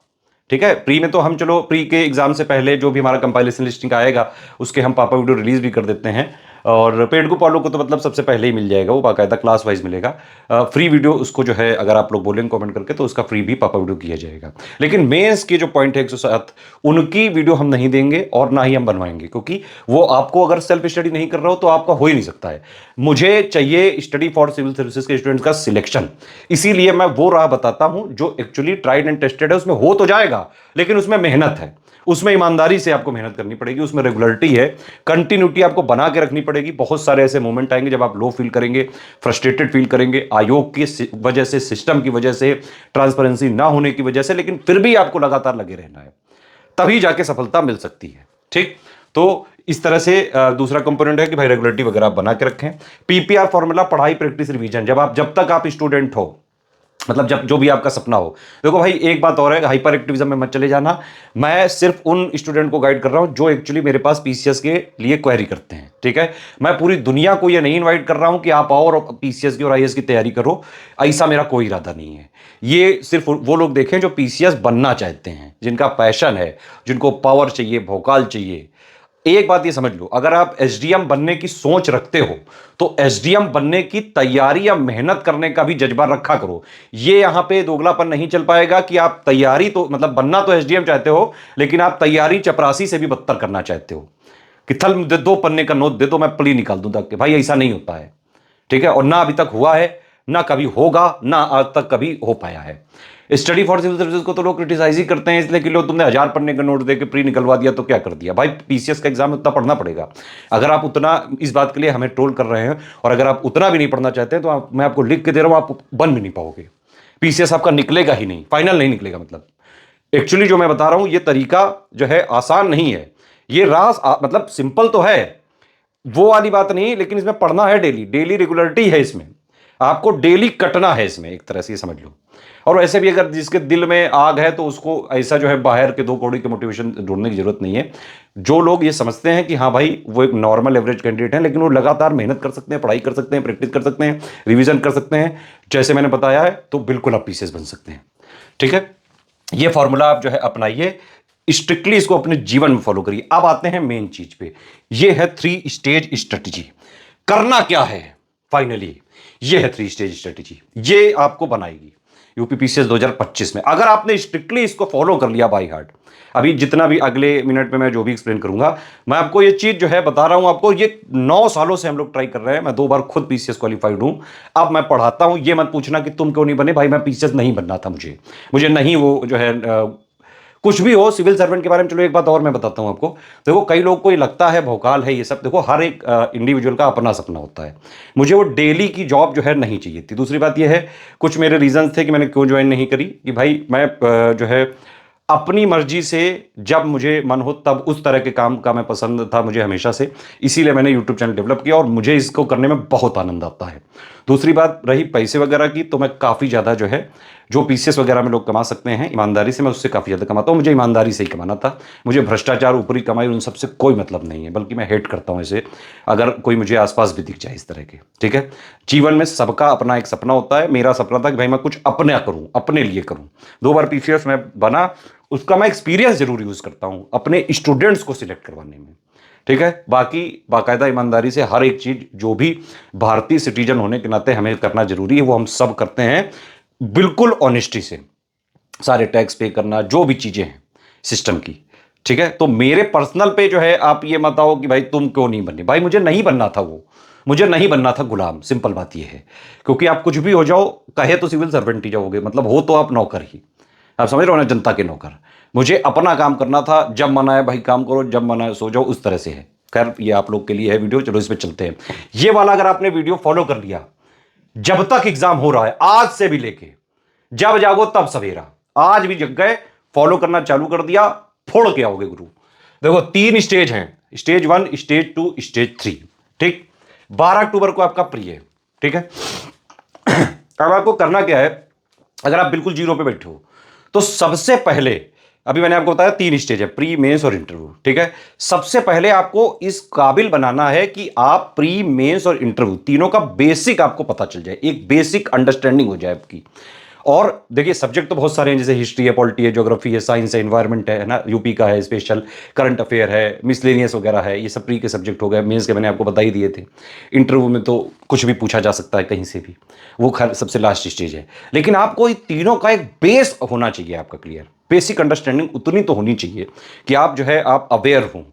ठीक है। प्री में तो हम चलो प्री के एग्जाम से पहले जो भी हमारा कंपाइलेशन लिस्टिंग आएगा उसके हम पापा वीडियो रिलीज भी कर देते हैं, और पेड ग्रुप वालों को तो मतलब सबसे पहले ही मिल जाएगा, वो बाकायदा क्लास वाइज मिलेगा। फ्री वीडियो उसको जो है अगर आप लोग बोलेंगे कमेंट करके तो उसका फ्री भी पापा वीडियो किया जाएगा। लेकिन मेंस के जो पॉइंट है 107 उनकी वीडियो हम नहीं देंगे और ना ही हम बनवाएंगे, क्योंकि वो आपको अगर सेल्फ स्टडी नहीं कर रहे हो तो आपका हो ही नहीं सकता है। मुझे चाहिए स्टडी फॉर सिविल सर्विसेज के स्टूडेंट्स का सिलेक्शन, इसीलिए मैं वो राह बताता हूं जो एक्चुअली ट्राइड एंड टेस्टेड है। उसमें हो तो जाएगा लेकिन उसमें मेहनत है, उसमें ईमानदारी से आपको मेहनत करनी पड़ेगी, उसमें रेगुलरिटी है, कंटिन्यूटी आपको बना के रखनी पड़ेगी। बहुत सारे ऐसे मोमेंट आएंगे जब आप लो फील करेंगे, फ्रस्ट्रेटेड फील करेंगे, आयोग की वजह से, सिस्टम की वजह से, ट्रांसपेरेंसी ना होने की वजह से, लेकिन फिर भी आपको लगातार लगे रहना है, तभी जाके सफलता मिल सकती है, ठीक। तो इस तरह से दूसरा कंपोनेंट है कि भाई रेगुलरिटी वगैरह आप बना के रखें। पीपीआर फॉर्मूला, पढ़ाई, प्रैक्टिस, रिवीजन, जब तक आप स्टूडेंट हो मतलब जब जो भी आपका सपना हो। देखो भाई, एक बात और है, हाइपर एक्टिविज्म में मत चले जाना। मैं सिर्फ उन स्टूडेंट को गाइड कर रहा हूं जो एक्चुअली मेरे पास पीसीएस के लिए क्वेरी करते हैं, ठीक है। मैं पूरी दुनिया को ये नहीं इनवाइट कर रहा हूं कि आप आओ और पीसीएस की और आईएएस की तैयारी करो। ऐसा मेरा कोई इरादा नहीं है। ये सिर्फ वो लोग देखें जो पीसीएस बनना चाहते हैं, जिनका पैशन है, जिनको पावर चाहिए, भोकाल चाहिए। एक बात ये समझ लो, अगर आप एसडीएम बनने की सोच रखते हो तो एसडीएम बनने की तैयारी या मेहनत करने का भी जज्बा रखा करो। ये यहां पे दोगलापन नहीं चल पाएगा कि आप तैयारी तो मतलब बनना तो एसडीएम चाहते हो, लेकिन आप तैयारी चपरासी से भी बदतर करना चाहते हो कि थल दे दो, पन्ने का नोट दे दो, मैं प्ली निकाल दूं तक। भाई ऐसा नहीं होता है, ठीक है। और ना अभी तक हुआ है, ना कभी होगा, ना आज तक कभी हो पाया है। स्टडी फॉर सिविल सर्विसेज को तो लोग क्रिटिसाइज ही करते हैं इसलिए कि लो तुमने 1000 पन्ने का नोट देके प्री निकलवा दिया तो क्या कर दिया। भाई पीसीएस का एग्जाम उतना पढ़ना पड़ेगा। अगर आप उतना, इस बात के लिए हमें ट्रोल कर रहे हैं, और अगर आप उतना भी नहीं पढ़ना चाहते हैं तो मैं आपको लिख के दे रहा हूं, आप बन भी नहीं पाओगे। पीसीएस आपका निकलेगा ही नहीं, फाइनल नहीं निकलेगा। मतलब एक्चुअली जो मैं बता रहा हूं ये तरीका जो है आसान नहीं है। ये मतलब सिंपल तो है, वो वाली बात नहीं, लेकिन इसमें पढ़ना है डेली, डेली रेगुलरिटी है इसमें। आपको डेली कटना है इसमें, एक तरह से ये समझ लो। और वैसे भी अगर जिसके दिल में आग है तो उसको ऐसा जो है बाहर के 2 कौड़ी के मोटिवेशन ढूंढने की जरूरत नहीं है। जो लोग ये समझते हैं कि हाँ भाई वो एक नॉर्मल एवरेज कैंडिडेट है, लेकिन वो लगातार मेहनत कर सकते हैं, पढ़ाई कर सकते हैं, प्रैक्टिस कर सकते हैं, रिवीजन कर सकते हैं, जैसे मैंने बताया है, तो बिल्कुल आप पीसीएस बन सकते हैं, ठीक है। ये फॉर्मूला आप जो है अपनाइए, स्ट्रिक्टली इसको अपने जीवन में फॉलो करिए। अब आते हैं मेन चीज पे, ये है 3 स्टेज स्ट्रेटजी। करना क्या है फाइनली, ये है 3 स्टेज स्ट्रेटजी, ये आपको बनाएगी यूपीपीसीएस 2025 में। अगर आपने स्ट्रिक्टली इसको फॉलो कर लिया बाय हार्ट, अभी जितना भी अगले मिनट में मैं जो भी एक्सप्लेन करूंगा, मैं आपको ये चीज जो है बता रहा हूं आपको। ये 9 सालों से हम लोग ट्राई कर रहे हैं, मैं 2 बार खुद पीसीएस क्वालिफाइड हूं। अब मैं पढ़ाता हूं, ये मत पूछना कि तुम क्यों नहीं बने। भाई मैं पीसीएस नहीं बनना था, मुझे नहीं वो जो है कुछ भी हो सिविल सर्वेंट के बारे में। चलो एक बात और मैं बताता हूं आपको। देखो कई लोग को ये लगता है भौकाल है ये सब। देखो हर एक इंडिविजुअल का अपना सपना होता है। मुझे वो डेली की जॉब जो है नहीं चाहिए थी। दूसरी बात ये है, कुछ मेरे रीजंस थे कि मैंने क्यों ज्वाइन नहीं करी, कि भाई मैं जो है अपनी मर्जी से जब मुझे मन हो तब उस तरह के काम का मैं पसंद था मुझे हमेशा से, इसीलिए मैंने यूट्यूब चैनल डेवलप किया और मुझे इसको करने में बहुत आनंद आता है। दूसरी बात रही पैसे वगैरह की, तो मैं काफ़ी ज़्यादा जो है जो पीसीएस वगैरह में लोग कमा सकते हैं ईमानदारी से, मैं उससे काफ़ी ज़्यादा कमाता हूँ। मुझे ईमानदारी से ही कमाना था। मुझे भ्रष्टाचार, ऊपरी कमाई, उन सबसे कोई मतलब नहीं है, बल्कि मैं हेट करता हूँ इसे। अगर कोई मुझे आसपास भी दिख जाए इस तरह के, ठीक है। जीवन में सबका अपना एक सपना होता है। मेरा सपना था कि भाई मैं कुछ अपने करूँ, अपने लिए करूँ। 2 बार पीसीएस में बना, उसका मैं एक्सपीरियंस जरूर यूज करता हूं अपने स्टूडेंट्स को सिलेक्ट करवाने में, ठीक है। बाकी बाकायदा ईमानदारी से हर एक चीज जो भी भारतीय सिटीजन होने के नाते हमें करना जरूरी है वो हम सब करते हैं, बिल्कुल ऑनेस्टी से। सारे टैक्स पे करना, जो भी चीजें हैं सिस्टम की, ठीक है। तो मेरे पर्सनल पे जो है आप ये मत आओ कि भाई तुम क्यों नहीं बने। भाई मुझे नहीं बनना था वो, मुझे नहीं बनना था गुलाम, सिंपल बात ये है। क्योंकि आप कुछ भी हो जाओ, कहे तो सिविल सर्वेंट ही जाओगे, मतलब हो तो आप नौकर ही। आप समझ रहे हो ना, जनता के नौकर। मुझे अपना काम करना था, जब मन आए भाई काम करो, जब मन आए सो जाओ, उस तरह से है। खैर ये आप लोग के लिए है वीडियो, चलो इस पे चलते हैं। ये वाला अगर आपने वीडियो फॉलो कर लिया, जब तक एग्जाम हो रहा है, आज से भी लेके जब जागो तब सवेरा, आज भी जग गए, फॉलो करना चालू कर दिया, फोड़ के आओगे गुरु। देखो 3 स्टेज हैं, स्टेज 1, स्टेज 2, स्टेज 3, ठीक। 12 अक्टूबर को आपका प्री है, ठीक है। अब आपको करना क्या है, अगर आप बिल्कुल जीरो पे बैठे हो तो सबसे पहले, अभी मैंने आपको बताया 3 स्टेज है, प्री, मेंस और इंटरव्यू, ठीक है। सबसे पहले आपको इस काबिल बनाना है कि आप प्री, मेंस और इंटरव्यू तीनों का बेसिक आपको पता चल जाए, एक बेसिक अंडरस्टैंडिंग हो जाए आपकी। और देखिए सब्जेक्ट तो बहुत सारे हैं, जैसे हिस्ट्री है, पॉलिटी है, ज्योग्राफी है, साइंस है, इन्वायरमेंट है ना, यूपी का है, स्पेशल करंट अफेयर है, मिसलेनियस वगैरह है, ये सब प्री के सब्जेक्ट हो गए। मेंस के मैंने आपको बता ही दिए थे। इंटरव्यू में तो कुछ भी पूछा जा सकता है कहीं से भी, वो खैर सबसे लास्ट स्टेज है। लेकिन आपको इन तीनों का एक बेस होना चाहिए आपका क्लियर, बेसिक अंडरस्टैंडिंग उतनी तो होनी चाहिए कि आप जो है आप अवेयर हों।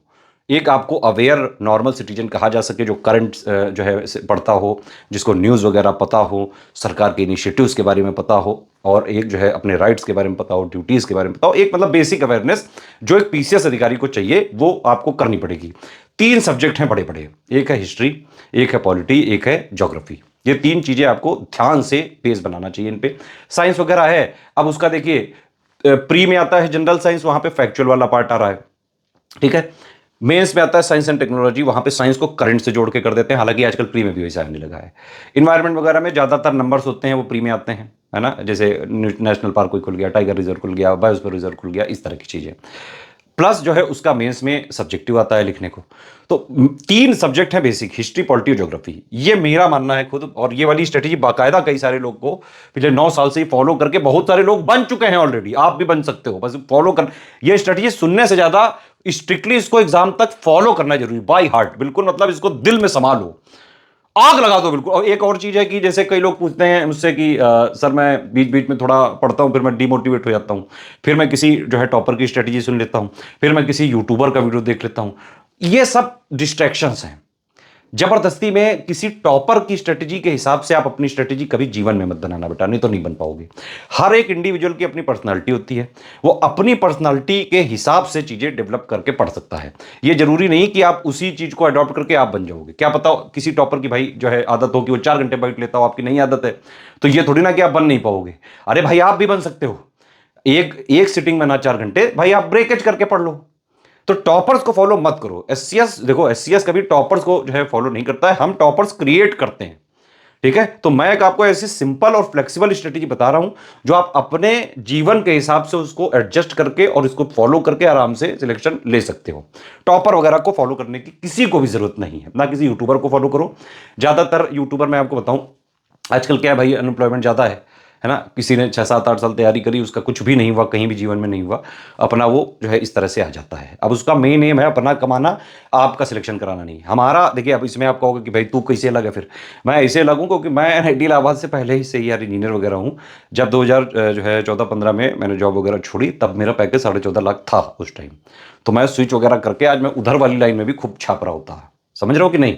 एक आपको अवेयर नॉर्मल सिटीजन कहा जा सके, जो करंट जो है पढ़ता हो, जिसको न्यूज़ वगैरह पता हो, सरकार के इनिशिएटिव्स के बारे में पता हो, और एक जो है अपने राइट्स के बारे में पता हो, ड्यूटीज़ के बारे में पता हो। एक मतलब बेसिक अवेयरनेस जो एक पीसीएस अधिकारी को चाहिए, वो आपको करनी पड़ेगी। 3 सब्जेक्ट हैं बड़े बड़े, एक है हिस्ट्री, एक है पॉलिटी, एक है ज्योग्राफी। ये 3 चीज़ें आपको ध्यान से बेस बनाना चाहिए इन पे। साइंस वगैरह है, अब उसका देखिए प्री में आता है जनरल साइंस, वहाँ पे फैक्चुअल वाला पार्ट आ रहा है, ठीक है। मेंस में आता है साइंस एंड टेक्नोलॉजी, वहां पे साइंस को करंट से जोड़ के कर देते हैं, हालांकि आजकल प्री में भी वैसा आने लगा है। इन्वायरमेंट वगैरह में ज्यादातर नंबर्स होते हैं वो प्री में आते हैं, है ना, जैसे नेशनल पार्क कोई खुल गया, टाइगर रिजर्व खुल गया, बायोस्फीयर रिजर्व खुल गया, इस तरह की चीजें। प्लस जो है उसका मेंस में सब्जेक्टिव आता है लिखने को। तो तीन सब्जेक्ट है बेसिक, हिस्ट्री, पॉलिटी और ज्योग्राफी। ये मेरा मानना है खुद, और ये वाली स्ट्रेटेजी बाकायदा कई सारे लोग को पिछले 9 साल से फॉलो करके बहुत सारे लोग बन चुके हैं ऑलरेडी। आप भी बन सकते हो, बस फॉलो कर। ये स्ट्रेटेजी सुनने से ज्यादा स्ट्रिक्टली इसको एग्जाम तक फॉलो करना जरूरी, बाय हार्ट, बिल्कुल, मतलब इसको दिल में समा लो, आग लगा दो बिल्कुल। और एक और चीज है कि जैसे कई लोग पूछते हैं मुझसे कि सर मैं बीच बीच में थोड़ा पढ़ता हूं, फिर मैं डिमोटिवेट हो जाता हूं, फिर मैं किसी जो है टॉपर की स्ट्रेटेजी सुन लेता हूं, फिर मैं किसी यूट्यूबर का वीडियो देख लेता हूं। ये सब डिस्ट्रैक्शंस हैं। जबरदस्ती में किसी टॉपर की स्ट्रेटेजी के हिसाब से आप अपनी स्ट्रेटेजी कभी जीवन में मत बनाना बेटा, नहीं तो नहीं बन पाओगे। हर एक इंडिविजुअल की अपनी पर्सनालिटी होती है, वो अपनी पर्सनालिटी के हिसाब से चीजें डेवलप करके पढ़ सकता है। ये जरूरी नहीं कि आप उसी चीज को अडॉप्ट करके आप बन जाओगे। क्या पता किसी टॉपर की भाई जो है आदत हो कि वो 4 घंटे बैठ लेता हो, आपकी नहीं आदत है, तो ये थोड़ी ना कि आप बन नहीं पाओगे। अरे भाई आप भी बन सकते हो, एक एक सिटिंग में ना 4 घंटे, भाई आप ब्रेकेज करके पढ़ लो। तो टॉपर्स को फॉलो मत करो। एससीएस देखो, एससीएस कभी टॉपर्स को जो है फॉलो नहीं करता है, हम टॉपर्स क्रिएट करते हैं, ठीक है। तो मैं एक आपको ऐसी सिंपल और फ्लेक्सिबल स्ट्रेटेजी बता रहा हूं जो आप अपने जीवन के हिसाब से उसको एडजस्ट करके और इसको फॉलो करके आराम से सिलेक्शन ले सकते हो। टॉपर वगैरह को फॉलो करने की किसी को भी जरूरत नहीं है, ना किसी यूट्यूबर को फॉलो करो। ज्यादातर यूट्यूबर मैं आपको बताऊं आजकल क्या है भाई, अनएम्प्लॉयमेंट ज्यादा है ना। किसी ने 6 7 8 साल तैयारी करी, उसका कुछ भी नहीं हुआ, कहीं भी जीवन में नहीं हुआ, अपना वो जो है इस तरह से आ जाता है। अब उसका मेन एम है अपना कमाना, आपका सिलेक्शन कराना नहीं। हमारा देखिए, अब इसमें आप कहोगे कि भाई तू कैसे लगा, फिर मैं ऐसे लगूँ क्योंकि मैं आईआईटी इलाहाबाद से पहले ही से यार इंजीनियर वगैरह हूँ। जब 2000 जो है 14-15 में मैंने जॉब वगैरह छोड़ी, तब मेरा पैकेज 14.5 लाख था उस टाइम। तो मैं स्विच वगैरह करके आज मैं उधर वाली लाइन में भी खूब छाप रहा होता है, समझ रहे हो कि नहीं।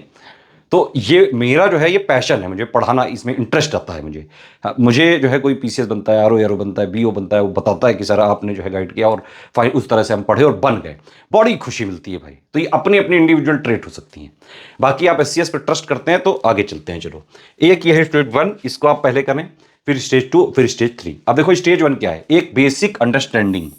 तो ये मेरा जो है ये पैशन है, मुझे पढ़ाना, इसमें इंटरेस्ट आता है मुझे। हाँ, मुझे जो है कोई पीसीएस बनता है, आरओ बनता है, बीओ बनता है, वो बताता है कि सर आपने जो है गाइड किया और फाइन, उस तरह से हम पढ़े और बन गए, बड़ी खुशी मिलती है भाई। तो ये अपनी अपनी इंडिविजुअल ट्रेट हो सकती हैं। बाकी आप एससीएस पर ट्रस्ट करते हैं तो आगे चलते हैं। चलो, एक ये है स्टेज 1, इसको आप पहले करें, फिर स्टेज 2, फिर स्टेज 3। अब देखो स्टेज 1 क्या है, एक बेसिक अंडरस्टैंडिंग,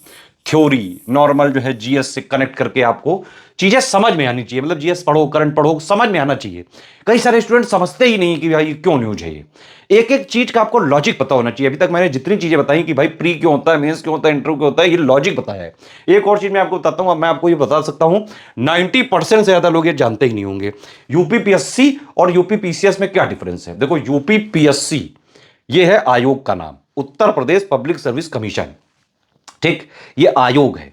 थ्योरी, नॉर्मल जो है जीएस से कनेक्ट करके आपको चीजें समझ में आनी चाहिए। मतलब जीएस पढ़ो, करंट पढ़ो, समझ में आना चाहिए। कई सारे स्टूडेंट समझते ही नहीं कि भाई क्यों न्यूज है ये। एक एक चीज का आपको लॉजिक पता होना चाहिए। अभी तक मैंने जितनी चीजें बताई कि भाई प्री क्यों होता है, मेंस क्यों होता है, इंटरव्यू क्यों होता है, ये लॉजिक बताया है। एक और चीज मैं आपको बताता हूं, मैं आपको ये बता सकता हूं 90% से ज्यादा लोग ये जानते ही नहीं होंगे, यूपीपीएससी और यूपीपीसीएस में क्या डिफरेंस है। देखो, यूपीपीएससी ये है आयोग का नाम, Uttar Pradesh public service commission, ठीक, ये आयोग है।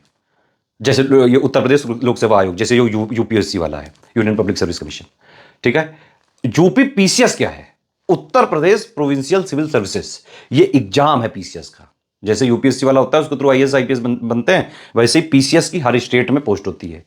जैसे ये उत्तर प्रदेश लोक सेवा आयोग, जैसे यूपीएससी वाला है, यूनियन पब्लिक सर्विस कमीशन, ठीक है। यूपी पीसीएस क्या है, Uttar Pradesh provincial civil services, ये एग्जाम है पीसीएस का। जैसे यूपीएससी वाला होता है उसको थ्रू आईएएस आईपीएस बनते हैं, वैसे ही पीसीएस की हर स्टेट में पोस्ट होती है।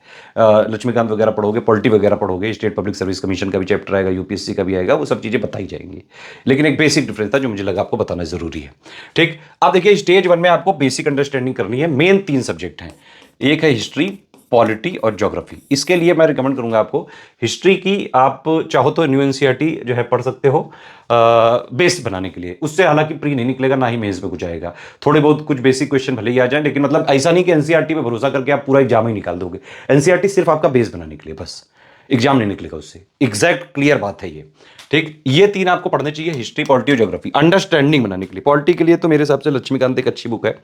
लक्ष्मीकांत वगैरह पढ़ोगे, पॉलिटी वगैरह पढ़ोगे, स्टेट पब्लिक सर्विस कमीशन का भी चैप्टर आएगा, यूपीएससी का भी आएगा, वो सब चीजें बताई जाएंगी। लेकिन एक बेसिक डिफरेंस था जो मुझे लगा आपको बताना जरूरी है, ठीक। अब देखिए स्टेज 1 में आपको बेसिक अंडरस्टैंडिंग करनी है। मेन 3 सब्जेक्ट हैं, एक है हिस्ट्री, पॉलिटी और ज्योग्राफी। इसके लिए मैं रिकमेंड करूंगा आपको हिस्ट्री की, आप चाहो तो न्यू एनसीईआरटी जो है पढ़ सकते हो बेस बनाने के लिए। उससे हालांकि प्री नहीं निकलेगा, ना ही मेंस में कुछ आएगा, थोड़े बहुत कुछ बेसिक क्वेश्चन भले ही आ जाए, लेकिन मतलब ऐसा नहीं कि एनसीईआरटी पे भरोसा करके आप पूरा एग्जाम ही निकाल दोगे। एनसीईआरटी सिर्फ आपका बेस बनाने के लिए, बस एग्जाम नहीं निकलेगा उससे, एग्जैक्ट क्लियर बात है ये, ठीक। ये 3 आपको पढ़ने चाहिए, हिस्ट्री, पॉलिटी और ज्योग्राफी, अंडरस्टैंडिंग बनाने के लिए। पॉलिटी के लिए तो मेरे हिसाब से लक्ष्मीकांत एक अच्छी बुक है,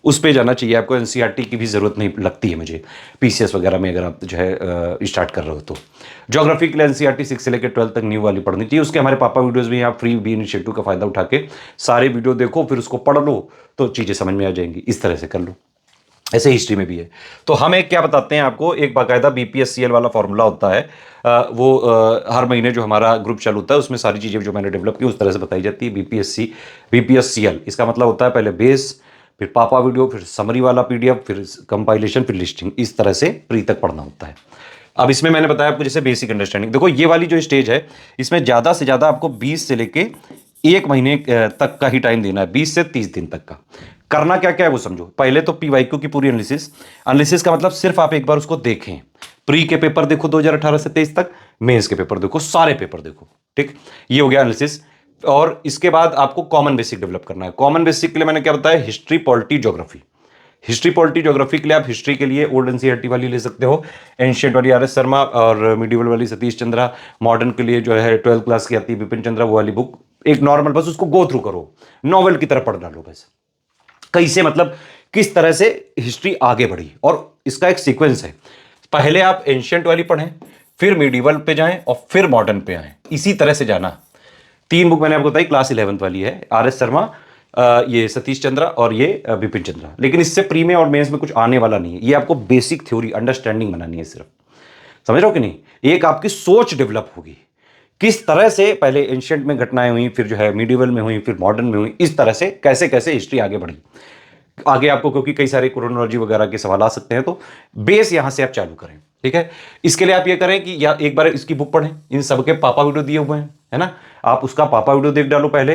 उस पे जाना चाहिए आपको। एनसीईआरटी की भी जरूरत नहीं लगती है मुझे पीसीएस वगैरह में, अगर आप जो है स्टार्ट कर रहे हो तो। ज्योग्राफी के लिए एनसीईआरटी 6 से लेकर 12 तक न्यू वाली पढ़नी चाहिए। उसके हमारे पापा वीडियोस भी, आप फ्री बी इनिशिएटिव का फायदा उठा के सारे वीडियो देखो, फिर उसको पढ़ लो तो चीजें समझ में आ जाएंगी। इस तरह से कर लो। ऐसे हिस्ट्री में भी है। तो हम एक क्या बताते हैं आपको, एक बाकायदा बीपीएससीएल वाला फॉर्मूला होता है, हर महीने जो हमारा ग्रुप चालू होता है उसमें सारी चीज़ें जो मैंने डेवलप की उस तरह से बताई जाती है। बीपीएससीएल, इसका मतलब होता है पहले बेस, फिर पापा वीडियो, फिर समरी वाला पीडीएफ, फिर कंपाइलेशन, फिर लिस्टिंग, इस तरह से प्री तक पढ़ना होता है। अब इसमें मैंने बताया आपको जैसे बेसिक अंडरस्टैंडिंग। देखो ये वाली जो स्टेज है, इसमें ज़्यादा से ज़्यादा आपको 20 से लेके 1 महीने तक का ही टाइम देना है, 20 से 30 दिन तक का। करना क्या क्या है वो समझो। पहले तो पीवाईक्यू की पूरी एनालिसिस का मतलब सिर्फ आप एक बार उसको देखें। प्री के पेपर देखो 2018 से 23 तक, मेंस के पेपर देखो, सारे पेपर देखो, ठीक। ये हो गया एनालिसिस। और इसके बाद आपको कॉमन बेसिक डेवलप करना है। कॉमन बेसिक के लिए मैंने क्या बताया, history, polity, geography, history polity geography के लिए आप हिस्ट्री के लिए ओल्ड एनसीईआरटी वाली ले सकते हो, एंशियंट वाली आर एस शर्मा, और मिडिवल वाली सतीश चंद्रा। मॉडर्न के लिए जो है 12th क्लास की आती है बिपिन चंद्रा, वो वाली बुक एक नॉर्मल, बस उसको गो थ्रू करो, नॉवेल की तरह पढ़ डालो बस। कैसे मतलब किस तरह से हिस्ट्री आगे बढ़ी, और इसका एक सीक्वेंस है, पहले आप एंशियंट वाली पढ़ें, फिर मिडिवल पे जाएं और फिर मॉडर्न पे आएं, इसी तरह से जाना। 3 बुक मैंने आपको बताई, क्लास 11th वाली है, आर एस शर्मा, ये सतीश चंद्रा और ये बिपिन चंद्रा। लेकिन इससे प्री में और मेंस में कुछ आने वाला नहीं है, ये आपको बेसिक थ्योरी अंडरस्टैंडिंग बनानी है सिर्फ, समझ रहे हो कि नहीं। एक आपकी सोच डेवलप होगी, किस तरह से पहले एंशियंट में घटनाएं हुई, फिर जो है मिडिवल में हुई, फिर मॉडर्न में हुई, इस तरह से कैसे कैसे हिस्ट्री आगे बढ़ी आगे आपको, क्योंकि कई सारे क्रोनोलॉजी वगैरह के सवाल आ सकते हैं, तो बेस यहां से आप चालू करें, ठीक है। इसके लिए आप ये करें कि या एक बार इसकी बुक पढ़ें, इन सबके पापा वीडियो दिए हुए हैं, है ना, आप उसका पापा वीडियो देख डालो पहले,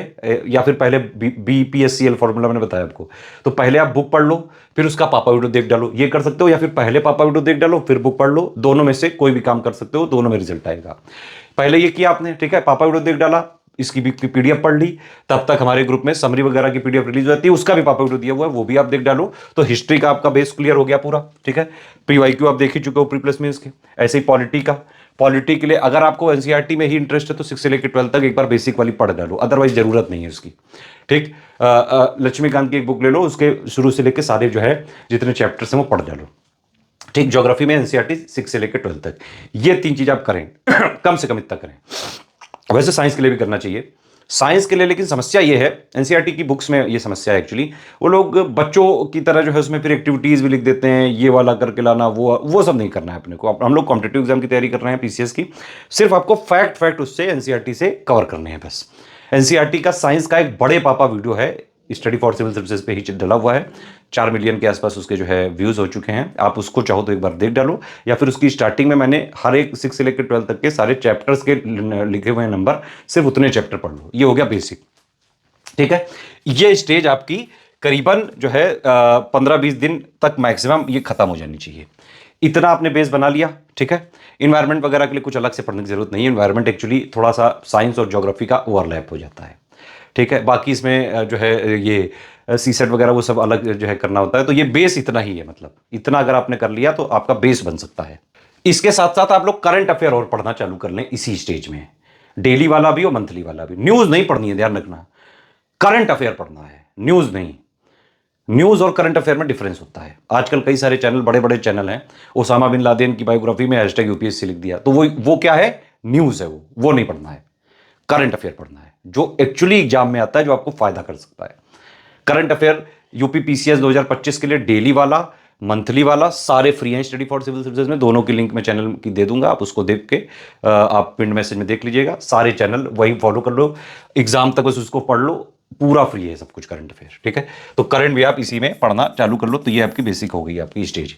या फिर पहले BPSCL फॉर्मूला मैंने बताया आपको, तो पहले आप बुक पढ़ लो, फिर उसका पापा वीडियो देख डालो, ये कर सकते हो, या फिर पहले पापा वीडियो देख डालो फिर बुक पढ़ लो, दोनों में से कोई भी काम कर सकते हो, दोनों में रिजल्ट आएगा। पहले ये किया आपने, ठीक है, पापा वीडियो देख डाला, इसकी भी PDF पढ़ ली, तब तक हमारे ग्रुप में समरी वगैरह की PDF रिलीज हो जाती है, उसका भी पापा वीडियो दिया हुआ है, वो भी आप देख डालो, तो हिस्ट्री का आपका बेस क्लियर हो गया पूरा, ठीक है। PYQ आप देख ही चुके हो प्री प्लस मेंस के। ऐसे ही पॉलिटी के लिए अगर आपको एनसीईआरटी में ही इंटरेस्ट है तो 6 से लेकर 12 तक एक बार बेसिक वाली पढ़ डालो, अदरवाइज जरूरत नहीं है उसकी, ठीक। लक्ष्मीकांत की एक बुक ले लो, उसके शुरू से लेकर सारे जो है जितने चैप्टर्स हैं वो पढ़ डालो, ठीक। ज्योग्राफी में एनसीईआरटी 6 से लेकर 12 तक, ये 3 चीज आप करें कम से कम इतना करें। वैसे साइंस के लिए भी करना चाहिए, साइंस के लिए, लेकिन समस्या ये है एनसीईआरटी की बुक्स में, ये समस्या है एक्चुअली, वो लोग बच्चों की तरह जो है उसमें फिर एक्टिविटीज भी लिख देते हैं, ये वाला करके लाना, वो सब नहीं करना है अपने को। हम लोग कॉम्पिटिटिव एग्जाम की तैयारी कर रहे हैं PCS की, सिर्फ आपको फैक्ट उससे एनसीईआरटी से कवर करने हैं बस। एनसीईआरटी का साइंस का एक बड़े पापा वीडियो है, स्टडी फॉर सिविल सर्विसेज पे ही डला हुआ है, 4 मिलियन के आसपास उसके जो है व्यूज हो चुके हैं, आप उसको चाहो तो एक बार देख डालो, या फिर उसकी स्टार्टिंग में मैंने हर एक 6 से लेकर 12 तक के सारे चैप्टर्स के लिखे हुए नंबर, सिर्फ उतने चैप्टर पढ़ लो, ये हो गया बेसिक, ठीक है। ये स्टेज आपकी करीबन जो है 15-20 दिन तक मैक्सिमम ये खत्म हो जानी चाहिए, इतना आपने बेस बना लिया, ठीक है। इन्वायरमेंट वगैरह के लिए कुछ अलग से पढ़ने की जरूरत नहीं है, इन्वायरमेंट एक्चुअली थोड़ा सा साइंस और ज्योग्राफी का ओवरलैप हो जाता है, ठीक है। बाकी इसमें जो है ये CSET वगैरह वो सब अलग जो है करना होता है, तो ये बेस इतना ही है, मतलब इतना अगर आपने कर लिया तो आपका बेस बन सकता है। इसके साथ साथ आप लोग करंट अफेयर और पढ़ना चालू कर लें इसी स्टेज में, डेली वाला भी और मंथली वाला भी। न्यूज नहीं पढ़नी है, ध्यान रखना, करंट अफेयर पढ़ना है, न्यूज नहीं। न्यूज और करंट अफेयर में डिफरेंस होता है। आजकल कई सारे चैनल, बड़े बड़े चैनल हैं, ओसामा बिन लादेन की बायोग्राफी में #UPSC लिख दिया, तो वो क्या है, न्यूज है, वो नहीं पढ़ना है, करंट अफेयर पढ़ना है, जो एक्चुअली एग्जाम में आता है, जो आपको फायदा कर सकता है। करंट अफेयर यूपी PCS 2025 के लिए डेली वाला, मंथली वाला, सारे फ्री हैं स्टडी फॉर सिविल सर्विसेज में, दोनों की लिंक मैं चैनल की दे दूंगा, आप उसको देख के आप पिन मैसेज में देख लीजिएगा, सारे चैनल वही फॉलो कर लो, एग्जाम तक बस उसको पढ़ लो, पूरा फ्री है सब कुछ करंट अफेयर, ठीक है। तो करंट भी आप इसी में पढ़ना चालू कर लो, तो ये आपकी बेसिक हो गई आपकी स्टेज।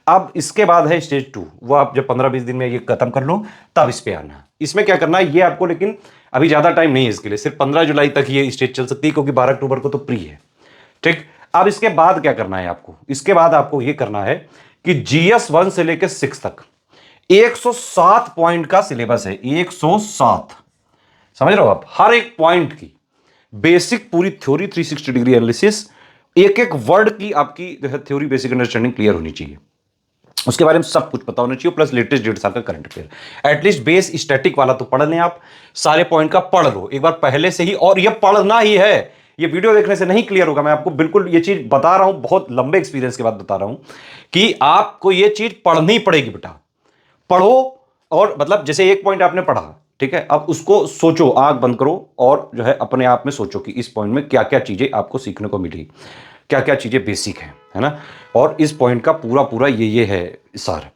अब इसके बाद है स्टेज 2, वो आप जब 15-20 दिन में ये खत्म कर लो तब इस पे आना। इसमें क्या करना है ये आपको, लेकिन अभी ज्यादा टाइम नहीं है इसके लिए, सिर्फ 15 जुलाई तक ये स्टेज चल सकती है, क्योंकि 12 अक्टूबर को तो प्री है, ठीक। अब इसके बाद क्या करना है आपको, इसके बाद आपको ये करना है कि GS 1 से लेकर 6 तक 107 पॉइंट का सिलेबस है, 107, समझ रहे हो आप, हर एक पॉइंट की बेसिक पूरी थ्योरी, 360 डिग्री एनालिसिस, एक एक वर्ड की आपकी जो है थ्योरी बेसिक अंडरस्टैंडिंग क्लियर होनी चाहिए, उसके बारे में सब कुछ पता होना चाहिए, प्लस लेटेस्ट 1.5 साल का current affair. At least base static वाला तो पढ़ लें आप, सारे पॉइंट का पढ़ लो एक बार पहले से ही, और ये पढ़ना ही है, ये वीडियो देखने से नहीं क्लियर होगा, मैं आपको बिल्कुल ये चीज बता रहा हूं, बहुत लंबे एक्सपीरियंस के बाद बता रहा हूं कि आपको ये चीज पढ़नी पड़ेगी बेटा, पढ़ो। और मतलब जैसे एक पॉइंट आपने पढ़ा, ठीक है, अब उसको सोचो, आंख बंद करो और जो है अपने आप में सोचो कि इस पॉइंट में क्या क्या चीजें आपको सीखने को मिली, क्या क्या चीजें बेसिक है ना, और इस पॉइंट का पूरा पूरा ये है सार।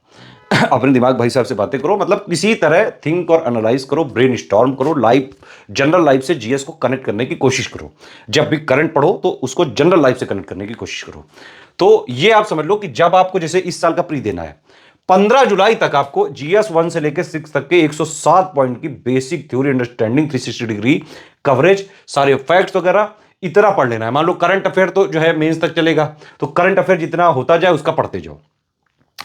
अपने दिमाग भाई साहब से बातें करो, मतलब किसी तरह थिंक और एनालाइज करो, ब्रेन स्टॉर्म करो, लाइफ, जनरल लाइफ से GS को कनेक्ट करने की कोशिश करो। जब भी करंट पढ़ो तो उसको जनरल लाइफ से कनेक्ट करने की कोशिश करो। तो ये आप समझ लो कि जब आपको जैसे इस साल का प्री देना है, 15 जुलाई तक आपको GS 1 से लेकर 6 तक के 107 पॉइंट की basic theory understanding, 360 degree coverage, सारे फैक्ट्स वगैरह इतना पढ़ लेना है। मान लो करंट अफेयर तो जो है मेंस तक चलेगा, तो करंट अफेयर जितना होता जाए उसका पढ़ते जाओ।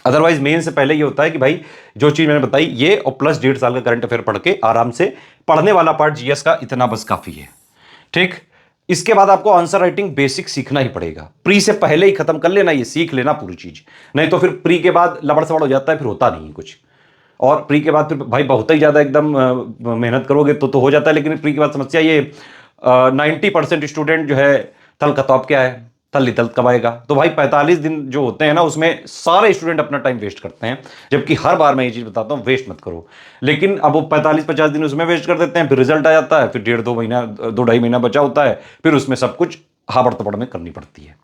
अदरवाइज मेन से पहले ये होता है कि भाई जो चीज मैंने बताई ये, और प्लस 1.5 साल का करंट अफेयर पढ़ के आराम से, पढ़ने वाला पार्ट GS का इतना बस काफी है, ठीक। इसके बाद आपको आंसर राइटिंग बेसिक सीखना ही पड़ेगा, प्री से पहले ही खत्म कर लेना, ये सीख लेना पूरी चीज, नहीं तो फिर प्री के बाद लबड़ सवड़ हो जाता है, फिर होता नहीं कुछ। और प्री के बाद फिर भाई बहुत ही ज्यादा एकदम मेहनत करोगे तो हो जाता है, लेकिन प्री के बाद समस्या ये 90% स्टूडेंट जो है तल कतौब क्या है, तल तल कमाएगा। तो भाई 45 दिन जो होते हैं ना, उसमें सारे स्टूडेंट अपना टाइम वेस्ट करते हैं, जबकि हर बार मैं ये चीज बताता हूं वेस्ट मत करो। लेकिन अब वो 45-50 दिन उसमें वेस्ट कर देते हैं, फिर रिजल्ट आ जाता है, फिर 1.5-2 महीना 2-2.5 महीना बचा होता है, फिर उसमें सब कुछ हाबड़ तबड़ में करनी पड़ती है।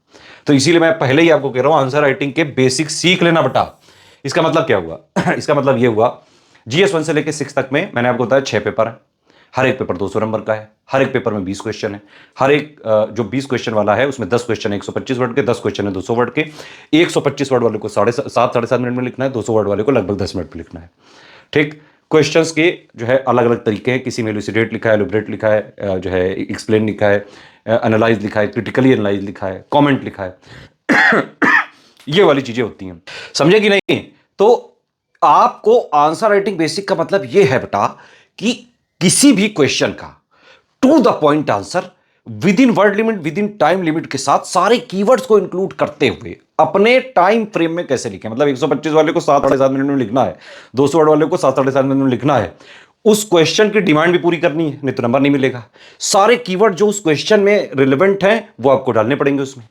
तो इसीलिए मैं पहले ही आपको कह रहा हूं आंसर राइटिंग के बेसिक सीख लेना बेटा। इसका मतलब क्या हुआ इसका मतलब ये हुआ, GS1 से लेकर 6 तक में मैंने आपको बताया 6 पेपर है, हर एक पेपर 200 नंबर का है, हर एक पेपर में 20 क्वेश्चन है, हर एक जो 20 क्वेश्चन वाला है उसमें 10 क्वेश्चन है 125 वर्ड के, 10 क्वेश्चन है 200 वर्ड के। 125 वर्ड वाले को 7.5 मिनट में लिखना है, 200 वर्ड वाले को लगभग 10 मिनट में लिखना है। ठीक, क्वेश्चंस के जो है अलग अलग तरीके हैं, किसी में एलुसिडेट लिखा है, एलुबरेट लिखा है, जो है एक्सप्लेन लिखा है, एनालाइज लिखा है, क्रिटिकली एनालाइज लिखा है, कॉमेंट लिखा है ये वाली चीजें होती हैं, समझे कि नहीं। तो आपको आंसर राइटिंग बेसिक का मतलब यह है बेटा कि किसी भी क्वेश्चन का to the point answer within word limit, within time limit के साथ सारे कीवर्ड्स को इंक्लूड करते हुए अपने टाइम फ्रेम में कैसे लिखें। मतलब 125 वाले को 7-7.5 मिनट में लिखना है, 200 वर्ड वाले को 7-7.5 मिनट में लिखना है। उस क्वेश्चन की डिमांड भी पूरी करनी है, नहीं तो नंबर नहीं मिलेगा। सारे कीवर्ड जो उस क्वेश्चन में रिलेवेंट हैं वो आपको डालने पड़ेंगे उसमें।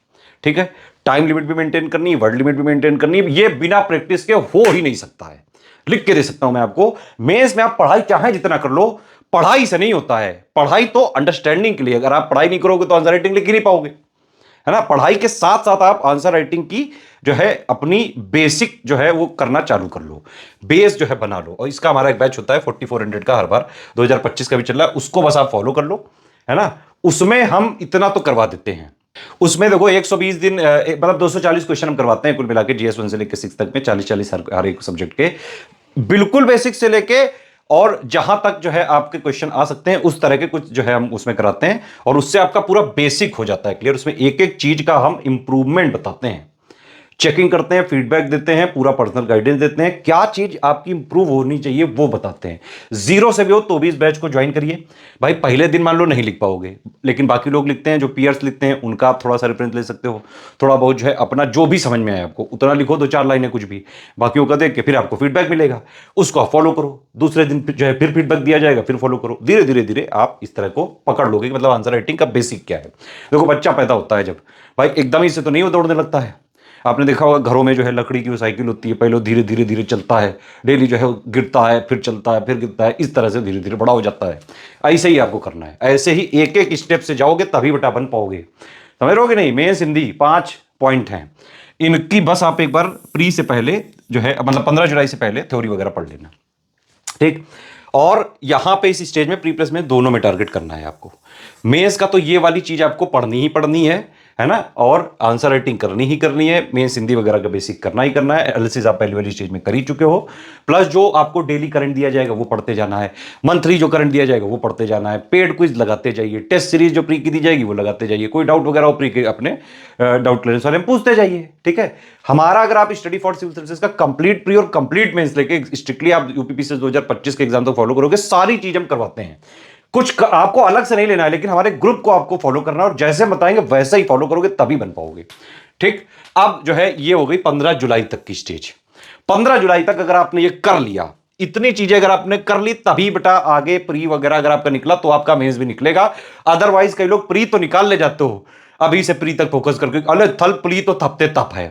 ठीक है, टाइम लिमिट भी मेंटेन करनी है, वर्ड लिमिट भी मेंटेन करनी है। ये बिना प्रैक्टिस के हो ही नहीं सकता है। लिख के दे सकता हूं मैं आपको, मेंस में आप पढ़ाई चाहे जितना कर लो, पढ़ाई से नहीं होता है। पढ़ाई तो अंडरस्टैंडिंग के लिए, अगर आप पढ़ाई नहीं करोगे तो आंसर राइटिंग लिख ही नहीं पाओगे, है ना। पढ़ाई के साथ साथ आप आंसर राइटिंग की जो है अपनी बेसिक जो है वो करना चालू कर लो, बेस जो है बना लो। और इसका हमारा एक बैच होता है 4400 का, हर बार 2025 का भी चल रहा है, उसको बस आप फॉलो कर लो, है ना। उसमें हम इतना तो करवा देते हैं। उसमें देखो 120 दिन मतलब 240 क्वेश्चन हम करवाते हैं कुल मिला के, GS1 से लेकर 6 तक में 40-40 हर एक सब्जेक्ट के, बिल्कुल बेसिक से लेके और जहां तक जो है आपके क्वेश्चन आ सकते हैं उस तरह के कुछ जो है हम उसमें कराते हैं। और उससे आपका पूरा बेसिक हो जाता है क्लियर। उसमें एक एक चीज का हम इंप्रूवमेंट बताते हैं, चेकिंग करते हैं, फीडबैक देते हैं, पूरा पर्सनल गाइडेंस देते हैं, क्या चीज आपकी इंप्रूव होनी चाहिए वो बताते हैं। जीरो से भी हो तो भी इस बैच को ज्वाइन करिए। भाई पहले दिन मान लो नहीं लिख पाओगे, लेकिन बाकी लोग लिखते हैं, जो पीयर्स लिखते हैं उनका आप थोड़ा सा रेफरेंस ले सकते हो, थोड़ा बहुत जो है अपना जो भी समझ में आए आपको उतना लिखो, 2-4 लाइनें कुछ भी, बाकियों का देख के फिर आपको फीडबैक मिलेगा, उसको आप फॉलो करो। दूसरे दिन जो है फिर फीडबैक दिया जाएगा, फिर फॉलो करो। धीरे धीरे धीरे आप इस तरह को पकड़ लोगे कि मतलब आंसर राइटिंग का बेसिक क्या है। देखो बच्चा पैदा होता है जब, भाई एकदम ही से तो नहीं वो दौड़ने लगता है। आपने देखा होगा घरों में जो है लकड़ी की वो साइकिल होती है, पहले धीरे धीरे धीरे चलता है, डेली जो है गिरता है, फिर चलता है, फिर गिरता है, इस तरह से धीरे धीरे बड़ा हो जाता है। ऐसे ही आपको करना है, ऐसे ही एक एक स्टेप से जाओगे तभी बेटा बन पाओगे, समझ रहे हो कि नहीं। मेंस हिंदी 5 पॉइंट हैं, इनकी बस आप एक बार प्री से पहले जो है मतलब 15 जुलाई से पहले थ्योरी वगैरह पढ़ लेना, ठीक। और यहां पे इस स्टेज में प्री प्लस में दोनों में टारगेट करना है आपको। मेंस का तो ये वाली चीज आपको पढ़नी ही पढ़नी है ना, और आंसर राइटिंग करनी ही करनी है। मेंस हिंदी वगैरह का बेसिक करना ही करना है। एनालिसिस आप पहली वाली स्टेज में कर ही चुके हो, प्लस जो आपको डेली करंट दिया जाएगा वो पढ़ते जाना है, मंथली जो करंट दिया जाएगा वो पढ़ते जाना है, पेड क्विज लगाते जाइए, टेस्ट सीरीज जो प्री की दी जाएगी वो लगाते जाइए, कोई डाउट वगैरह हो प्री के अपने डाउट क्लियरेंस वाले में पूछते जाइए, ठीक है। हमारा अगर आप स्टडी फॉर सिविल सर्विसेज का कंप्लीट प्री और कंप्लीट मेंस लेके स्ट्रिक्टली आप यूपीपीसीएस 2025 के एग्जाम तक फॉलो करोगे, सारी चीज हम करवाते हैं। कुछ आपको अलग से नहीं लेना है, लेकिन हमारे ग्रुप को आपको फॉलो करना है, और जैसे बताएंगे वैसे ही फॉलो करोगे तभी बन पाओगे, ठीक। अब जो है ये हो गई 15 जुलाई तक की स्टेज। 15 जुलाई तक अगर आपने ये कर लिया, इतनी चीजें अगर आपने कर ली, तभी बेटा आगे प्री वगैरह अगर आपका निकला तो आपका मेंस भी निकलेगा। अदरवाइज कई लोग प्री तो निकाल ले जाते हो, अभी से प्री तक फोकस करके, अरे थल प्री तो थपते तप है,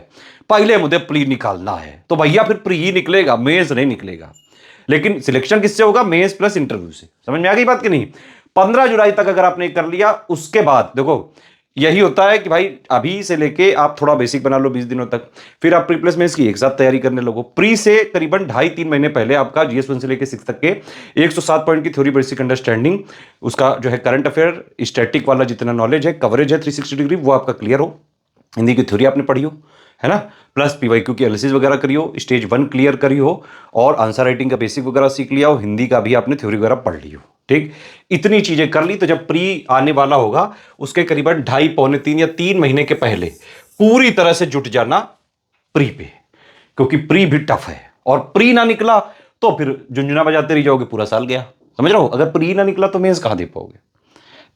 पहले मुझे प्री निकालना है, तो भैया फिर प्री ही निकलेगा, मेंस नहीं निकलेगा। लेकिन सिलेक्शन किससे होगा? मेंस प्लस इंटरव्यू से। समझ में आ गई बात कि नहीं? 15 जुलाई तक अगर आपने कर लिया, उसके बाद देखो यही होता है कि भाई अभी से लेके आप थोड़ा बेसिक बना लो 20 दिनों तक, फिर आप प्री प्लस मेंस की एक साथ तैयारी करने लगो। प्री से करीबन 2.5-3 महीने पहले आपका GS1 से लेके 6 तक के 107 पॉइंट की थ्योरी बेसिक अंडरस्टैंडिंग, उसका जो है करंट अफेयर स्टैटिक वाला जितना नॉलेज है, कवरेज है 360 डिग्री, वो आपका क्लियर हो। हिंदी की थ्योरी आपने पढ़ी हो, है ना, प्लस पीवाईक्यू की एनालिसिस वगैरह करी हो, स्टेज 1 क्लियर करी हो, और आंसर राइटिंग का बेसिक वगैरह सीख लिया हो, हिंदी का भी आपने थ्योरी वगैरह पढ़ ली हो, ठीक। इतनी चीजें कर ली तो जब प्री आने वाला होगा उसके करीबन 2.5-3 या 3 महीने के पहले पूरी तरह से जुट जाना प्री पे, क्योंकि प्री भी टफ है। और प्री ना निकला तो फिर झुंझुना बजाते रह जाओगे, पूरा साल गया। समझ रहे हो? अगर प्री ना निकला तो मेंस कहां दे पाओगे,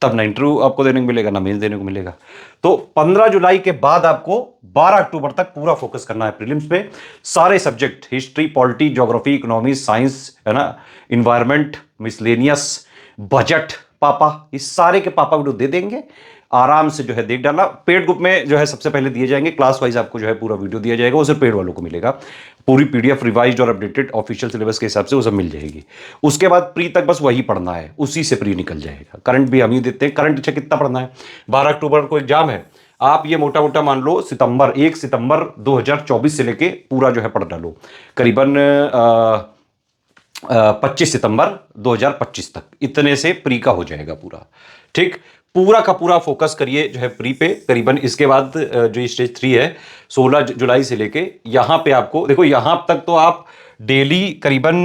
तब ना इंटरव्यू आपको देने को मिलेगा, ना मेंस देने को मिलेगा। तो 15 जुलाई के बाद आपको 12 अक्टूबर तक पूरा फोकस करना है प्रीलिम्स पे। सारे subject, history, polity, geography, economy, science, है ना, इन्वायरमेंट, मिसलेनियस, बजट, पापा, इस सारे के पापा वीडियो दे देंगे। आराम से जो है देख डालना। पेड ग्रुप में जो है सबसे पहले दिए जाएंगे, क्लास वाइज आपको जो है पूरा वीडियो दिया जाएगा, वो सिर्फ पेड वालों को मिलेगा। पूरी पीडीएफ रिवाइज्ड और अपडेटेड ऑफिशियल सिलेबस के हिसाब से वो सब मिल जाएगी। उसके बाद प्री तक बस वही पढ़ना है, उसी से प्री निकल जाएगा। करंट भी हम ही देते हैं। करंट अच्छा कितना पढ़ना है? 12 अक्टूबर को एग्जाम है, आप ये मोटा मोटा मान लो 1 सितंबर 2024 से लेके पूरा जो है पढ़ डालो, करीबन 25 सितंबर 2025 तक, इतने से प्री का हो जाएगा पूरा। ठीक, पूरा का पूरा फोकस करिए जो है प्री पे। करीबन इसके बाद जो स्टेज 3 है 16 जुलाई से लेके यहां पे आपको देखो, यहां तक तो आप डेली करीबन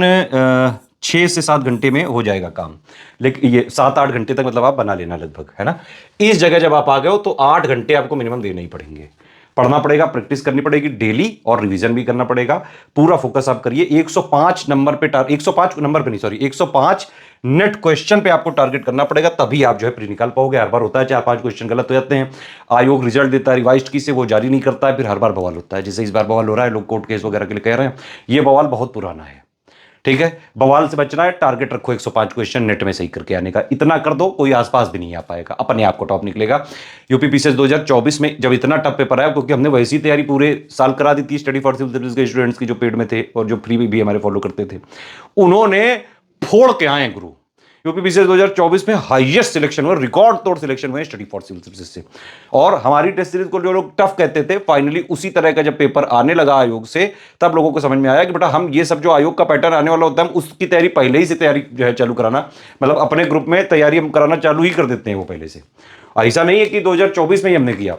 6 से 7 घंटे में हो जाएगा काम, लेकिन ये 7-8 घंटे तक मतलब आप बना लेना लगभग, है ना। इस जगह जब आप आ गए हो तो 8 घंटे आपको मिनिमम देने ही पड़ेंगे। पढ़ना पड़ेगा, प्रैक्टिस करनी पड़ेगी डेली, और रिवीजन भी करना पड़ेगा। पूरा फोकस आप करिए। 105 नंबर पे 105 नंबर पे नहीं, सॉरी 105 नेट क्वेश्चन पे आपको टारगेट करना पड़ेगा, तभी आप जो है प्री निकाल पाओगे। हर बार होता है 4-5 क्वेश्चन गलत हो जाते हैं, आयोग रिजल्ट देता है रिवाइज्ड की से, वो जारी नहीं करता है, फिर हर बार बवाल होता है। जैसे इस बार बवाल हो रहा है, लोग कोर्ट केस वगैरह के लिए कह रहे हैं, ये बवाल बहुत पुराना है। ठीक है, बवाल से बचना है, टारगेट रखो 105 क्वेश्चन नेट में सही करके आने का। इतना कर दो, कोई आसपास भी नहीं आ पाएगा, अपने आप को टॉप निकलेगा। यूपी पीसीएस 2024 में जब इतना टफ पेपर आया, क्योंकि हमने वैसी तैयारी पूरे साल करा दी थी स्टडी फॉर सिविल सर्विस के स्टूडेंट्स की, जो पेड में थे और जो फ्री भी हमारे फॉलो करते थे, उन्होंने फोड़ के आए गुरु। यूपी पीसीएस 2024 में हाईएस्ट सिलेक्शन हुआ, रिकॉर्ड तोड़ सिलेक्शन हुए स्टडी फॉर सिविल सर्विसेज से। और हमारी टेस्ट सीरीज को जो लोग टफ कहते थे, फाइनली उसी तरह का जब पेपर आने लगा आयोग से, तब लोगों को समझ में आया कि बेटा हम ये सब जो आयोग का पैटर्न आने वाला होता है, हम उसकी तैयारी पहले ही से तैयारी जो है चालू कराना, मतलब अपने ग्रुप में तैयारी हम कराना चालू ही कर देते हैं वो पहले से। ऐसा नहीं है कि 2024 में ही हमने किया।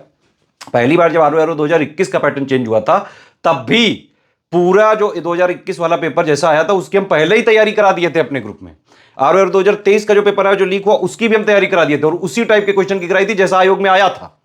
पहली बार जब आर 2021 का पैटर्न चेंज हुआ था, तब भी पूरा जो 2021 वाला पेपर जैसा आया था उसकी हम पहले ही तैयारी करा दिए थे अपने ग्रुप में। आर 2023 का जो पेपर आया, जो लीक हुआ, उसकी भी हम तैयारी करा दिए थे, और उसी टाइप के क्वेश्चन की कराई थी जैसा आयोग में आया था।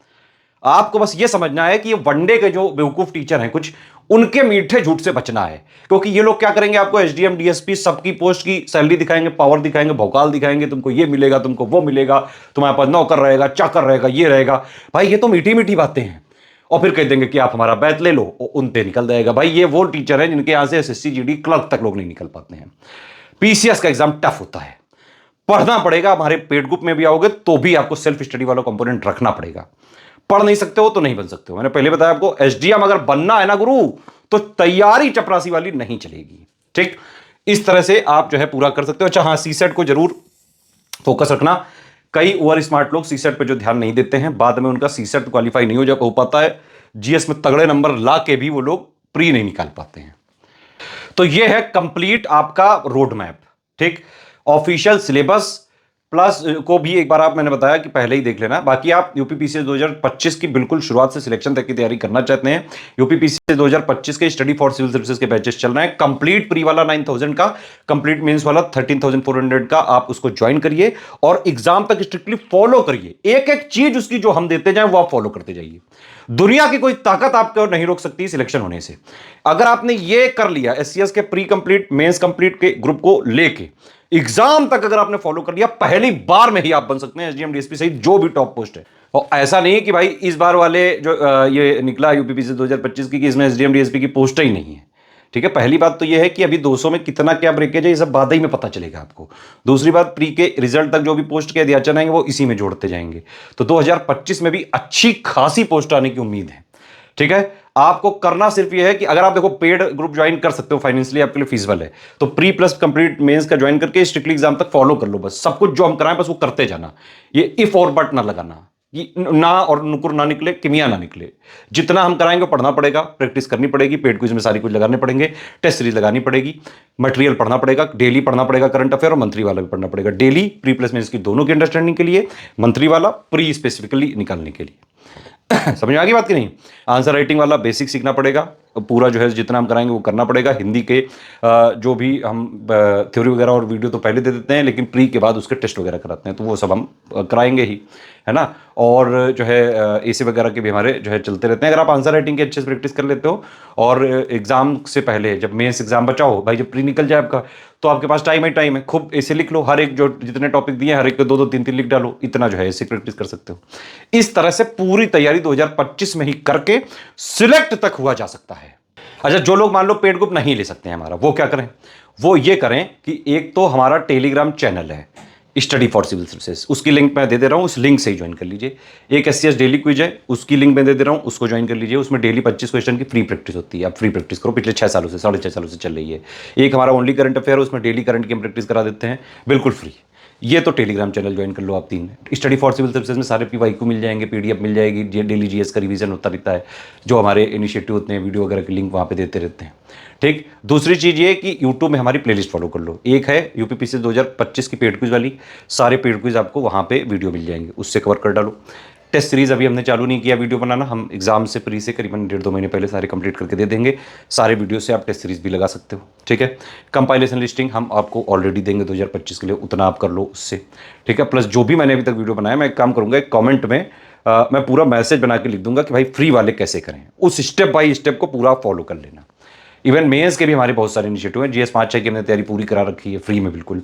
आपको बस ये समझना है कि ये वनडे के जो बेवकूफ टीचर हैं कुछ, उनके मीठे झूठ से बचना है। क्योंकि ये लोग क्या करेंगे, आपको एसडीएम डीएसपी सबकी पोस्ट की सैलरी दिखाएंगे, पावर दिखाएंगे, भौकाल दिखाएंगे, तुमको ये मिलेगा, तुमको वो मिलेगा, तुम्हारे पास नौकर रहेगा, चाकर रहेगा, ये रहेगा। भाई ये तो मीठी मीठी बातें हैं, और फिर कह देंगे कि आप हमारा बैच ले लो, उन पे निकल जाएगा। भाई ये वो टीचर हैं जिनके यहां से एसएससी जीडी क्लर्क तक लोग नहीं निकल पाते हैं। पीसीएस का एग्जाम टफ होता है, पढ़ना पड़ेगा। हमारे पेड ग्रुप में भी आओगे तो भी आपको सेल्फ स्टडी वाला कंपोनेंट रखना पड़ेगा। पढ़ नहीं सकते हो तो नहीं बन सकते हो। मैंने पहले बताया आपको, एसडीएम अगर बनना है ना गुरु, तो तैयारी चपरासी वाली नहीं चलेगी। ठीक, इस तरह से आप जो है पूरा कर सकते हो। अच्छा हाँ, सीसेट को जरूर फोकस रखना। कई ओवर स्मार्ट लोग सीसेट पे जो ध्यान नहीं देते हैं, बाद में उनका सीसेट क्वालिफाई नहीं हो पाता है, जीएस में तगड़े नंबर ला के भी वो लोग प्री नहीं निकाल पाते हैं। तो ये है कंप्लीट आपका रोड मैप। ठीक, ऑफिशियल सिलेबस प्लस को भी एक बार आप, मैंने बताया कि पहले ही देख लेना। बाकी आप यूपी पीसीएस 2025 की बिल्कुल शुरुआत से सिलेक्शन तक की तैयारी करना चाहते हैं, यूपी पीसीएस 2025 के स्टडी फॉर सिविल सर्विसेज के बैचेस चल रहे हैं। कंप्लीट प्री वाला 9000 का, कंप्लीट मेंस वाला 13400 का, आप उसको ज्वाइन करिए और एग्जाम तक स्ट्रिक्टली फॉलो करिए। एक एक चीज उसकी जो हम देते जाएं वो आप फॉलो करते जाइए। दुनिया की कोई ताकत आपको नहीं रोक सकती सिलेक्शन होने से। अगर आपने ये कर लिया, एससीएस के प्री कंप्लीट मेंस कंप्लीट के ग्रुप को लेके एग्जाम तक अगर आपने फॉलो कर लिया, पहली बार में ही आप बन सकते हैं एसडीएम डीएसपी सहित जो भी टॉप पोस्ट है। और ऐसा नहीं कि भाई इस बार वाले जो ये निकला यूपीपीसी 2025 की, कि इसमें एसडीएम डीएसपी की पोस्ट ही नहीं है। ठीक है, पहली बात तो ये है कि अभी 200 में कितना क्या ब्रेकेज है, ये सब बाद ही में पता चलेगा आपको। दूसरी बात, प्री के रिजल्ट तक जो भी पोस्ट के अध्याचन आएंगे वो इसी में जोड़ते जाएंगे। तो 2025 में भी अच्छी खासी पोस्ट आने की उम्मीद है। ठीक है, आपको करना सिर्फ ये है कि अगर आप देखो पेड ग्रुप ज्वाइन कर सकते हो, फाइनेंशियली आपके लिए फीसिबल है, तो प्री प्लस कंप्लीट मेंस का ज्वाइन करके स्ट्रिक्टली एग्जाम तक फॉलो कर लो। बस सब कुछ जो हम कराएं बस वो करते जाना। ये इफ और बट ना लगाना, ये ना और नुकुर ना निकले, किमिया ना निकले। जितना हम कराएंगे पढ़ना पड़ेगा, प्रैक्टिस करनी पड़ेगी, पेड क्विज में सारी कुछ लगाने पड़ेंगे, टेस्ट सीरीज लगानी पड़ेगी, मटेरियल पढ़ना पड़ेगा, डेली पढ़ना पड़ेगा, करंट अफेयर और मंथली वाला भी पढ़ना पड़ेगा डेली, प्री प्लस मेंस की दोनों की अंडरस्टैंडिंग के लिए, मंथली वाला प्री स्पेसिफिकली निकालने के लिए। समझ में आ गई बात की नहीं? आंसर राइटिंग वाला बेसिक सीखना पड़ेगा, पूरा जो है जितना हम कराएंगे वो करना पड़ेगा। हिंदी के जो भी हम थ्योरी वगैरह और वीडियो तो पहले दे देते हैं, लेकिन प्री के बाद उसके टेस्ट वगैरह कराते हैं, तो वो सब हम कराएंगे ही, है ना। और जो है एसी वगैरह के भी हमारे जो है चलते रहते हैं। अगर आप आंसर राइटिंग की अच्छे से प्रैक्टिस कर लेते हो और एग्जाम से पहले जब मेंस एग्जाम बचा हो भाई, जब प्री निकल जाए आपका, तो आपके पास टाइम है, खूब ऐसे लिख लो, हर एक जो जितने टॉपिक दिए हर एक को 2-2 3-3 लिख डालो, इतना जो है ऐसे प्रैक्टिस कर सकते हो। इस तरह से पूरी तैयारी 2025 में ही करके सिलेक्ट तक हुआ जा सकता है। अच्छा, जो लोग मान लो पेड ग्रुप नहीं ले सकते हैं हमारा, वो क्या करें? वो ये करें कि एक तो हमारा टेलीग्राम चैनल है स्टडी फॉर सिविल सर्विसेज, उसकी लिंक मैं दे दे रहा हूं, उस लिंक से ही ज्वाइन कर लीजिए। एक SCS डेली क्विज है, उसकी लिंक मैं दे दे रहा हूं, उसको ज्वाइन कर लीजिए। उसमें डेली 25 क्वेश्चन की फ्री प्रैक्टिस होती है, आप फ्री प्रैक्टिस करो, पिछले 6 सालों से 6.5 सालों से चल रही है। एक हमारा ओनली करंट अफेयर है, उसमें डेली करंट की हम प्रैक्टिस करा देते हैं बिल्कुल फ्री। ये तो टेलीग्राम चैनल ज्वाइन कर लो आप 3। स्टडी फॉर सिविल सर्विसेज में सारे PYQ मिल जाएंगे, PDF मिल जाएगी, डेली GS का रिवीजन होता रहता है, जो हमारे इनिशिएटिव होते हैं वीडियो वगैरह की लिंक वहाँ पे देते रहते हैं। ठीक, दूसरी चीज़ ये कि यूट्यूब में हमारी प्लेलिस्ट फॉलो कर लो। एक है UPPC 2025 की पेड क्विज वाली, सारे पेड क्विज आपको वहाँ पे वीडियो मिल जाएंगे, उससे कवर कर डालो। टेस्ट सीरीज अभी हमने चालू नहीं किया वीडियो बनाना, हम एग्जाम से प्री से करीबन 1.5-2 महीने पहले सारे कंप्लीट करके दे देंगे। सारे वीडियो से आप टेस्ट सीरीज भी लगा सकते हो, ठीक है। कंपाइलेशन लिस्टिंग हम आपको ऑलरेडी देंगे 2025 के लिए, उतना आप कर लो उससे, ठीक है। प्लस जो भी मैंने अभी तक वीडियो बनाया, मैं एक काम करूंगा, एक कॉमेंट में मैं पूरा मैसेज बना के लिख दूंगा कि भाई फ्री वाले कैसे करें, उस स्टेप बाय स्टेप को पूरा फॉलो कर लेना। इवन मेंस के भी हमारे बहुत सारे इनिशिएटिव हैं। GS 5-6 की हमने तैयारी पूरी करा रखी है फ्री में बिल्कुल।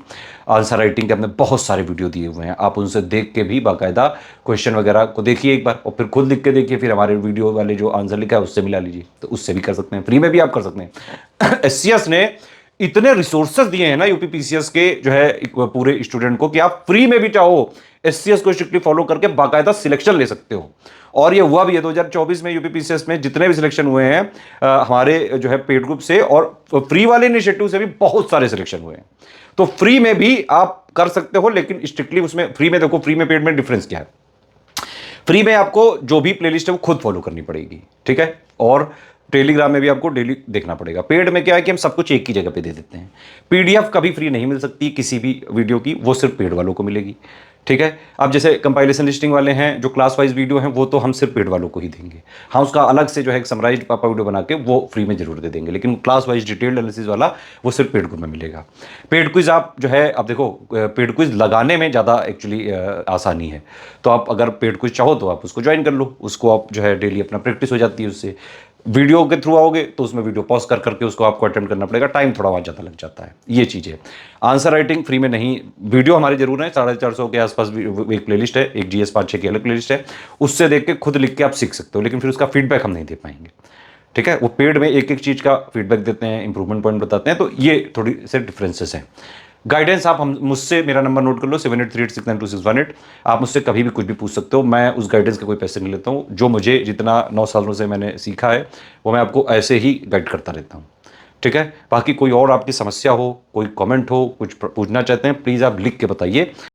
आंसर राइटिंग के हमने बहुत सारे वीडियो दिए हुए हैं, आप उनसे देख के भी बाकायदा क्वेश्चन वगैरह को देखिए एक बार, और फिर खुद लिख के देखिए, फिर हमारे वीडियो वाले जो आंसर लिखा है उससे मिला लीजिए, तो उससे भी कर सकते हैं, फ्री में भी आप कर सकते हैं। SCS ने इतने रिसोर्सेज दिए हैं ना UPPCS के जो है पूरे स्टूडेंट को, कि आप फ्री में भी चाहो SCS को स्ट्रिक्टली फॉलो करके बाकायदा सिलेक्शन ले सकते हो। और ये हुआ भी है 2024 में UPPCS में जितने भी सिलेक्शन हुए हैं हमारे जो है पेड ग्रुप से और फ्री वाले इनिशिएटिव से भी बहुत सारे सिलेक्शन हुए हैं। तो फ्री में भी आप कर सकते हो, लेकिन स्ट्रिक्टली उसमें फ्री में देखो, फ्री में पेड में डिफरेंस क्या है। फ्री में आपको जो भी प्लेलिस्ट है वो खुद फॉलो करनी पड़ेगी, ठीक है, और टेलीग्राम में भी आपको डेली देखना पड़ेगा। पेड में क्या है कि हम सब कुछ एक ही जगह पे दे देते हैं। PDF कभी फ्री नहीं मिल सकती किसी भी वीडियो की, वो सिर्फ पेड वालों को मिलेगी, ठीक है। अब जैसे कंपाइलेशन लिस्टिंग वाले हैं, जो क्लास वाइज वीडियो हैं, वो तो हम सिर्फ पेड वालों को ही देंगे। हाँ, उसका अलग से जो है एक समराइज्ड पापा वीडियो बना के वो फ्री में जरूर दे देंगे, लेकिन क्लास वाइज डिटेल्ड एनालिसिस वाला वो सिर्फ पेड में मिलेगा। पेड क्विज आप जो है, अब देखो पेड क्विज लगाने में ज़्यादा एक्चुअली आसानी है, तो आप अगर पेड क्विज चाहो तो आप उसको ज्वाइन कर लो, उसको आप जो है डेली अपना प्रैक्टिस हो जाती है उससे। वीडियो के थ्रू आओगे तो उसमें वीडियो पॉज कर करके उसको आपको अटेंड करना पड़ेगा, टाइम थोड़ा वहाँ ज़्यादा लग जाता है, ये चीज़ है। आंसर राइटिंग फ्री में नहीं, वीडियो हमारे जरूर है, 450 के आसपास एक प्लेलिस्ट है, एक GS 5-6 की अलग प्लेलिस्ट है, उससे देख के खुद लिख के आप सीख सकते हो, लेकिन फिर उसका फीडबैक हम नहीं दे पाएंगे, ठीक है। वो पेड में एक एक चीज़ का फीडबैक देते हैं, इंप्रूवमेंट पॉइंट बताते हैं, तो ये थोड़ी से डिफरेंसेस हैं। गाइडेंस आप हम मुझसे, मेरा नंबर नोट कर लो 7838692618, आप मुझसे कभी भी कुछ भी पूछ सकते हो, मैं उस गाइडेंस के कोई पैसे नहीं लेता हूँ। जो मुझे जितना 9 सालों से मैंने सीखा है वो मैं आपको ऐसे ही गाइड करता रहता हूँ, ठीक है। बाकी कोई और आपकी समस्या हो, कोई कमेंट हो, कुछ पूछना चाहते हैं, प्लीज़ आप लिख के बताइए।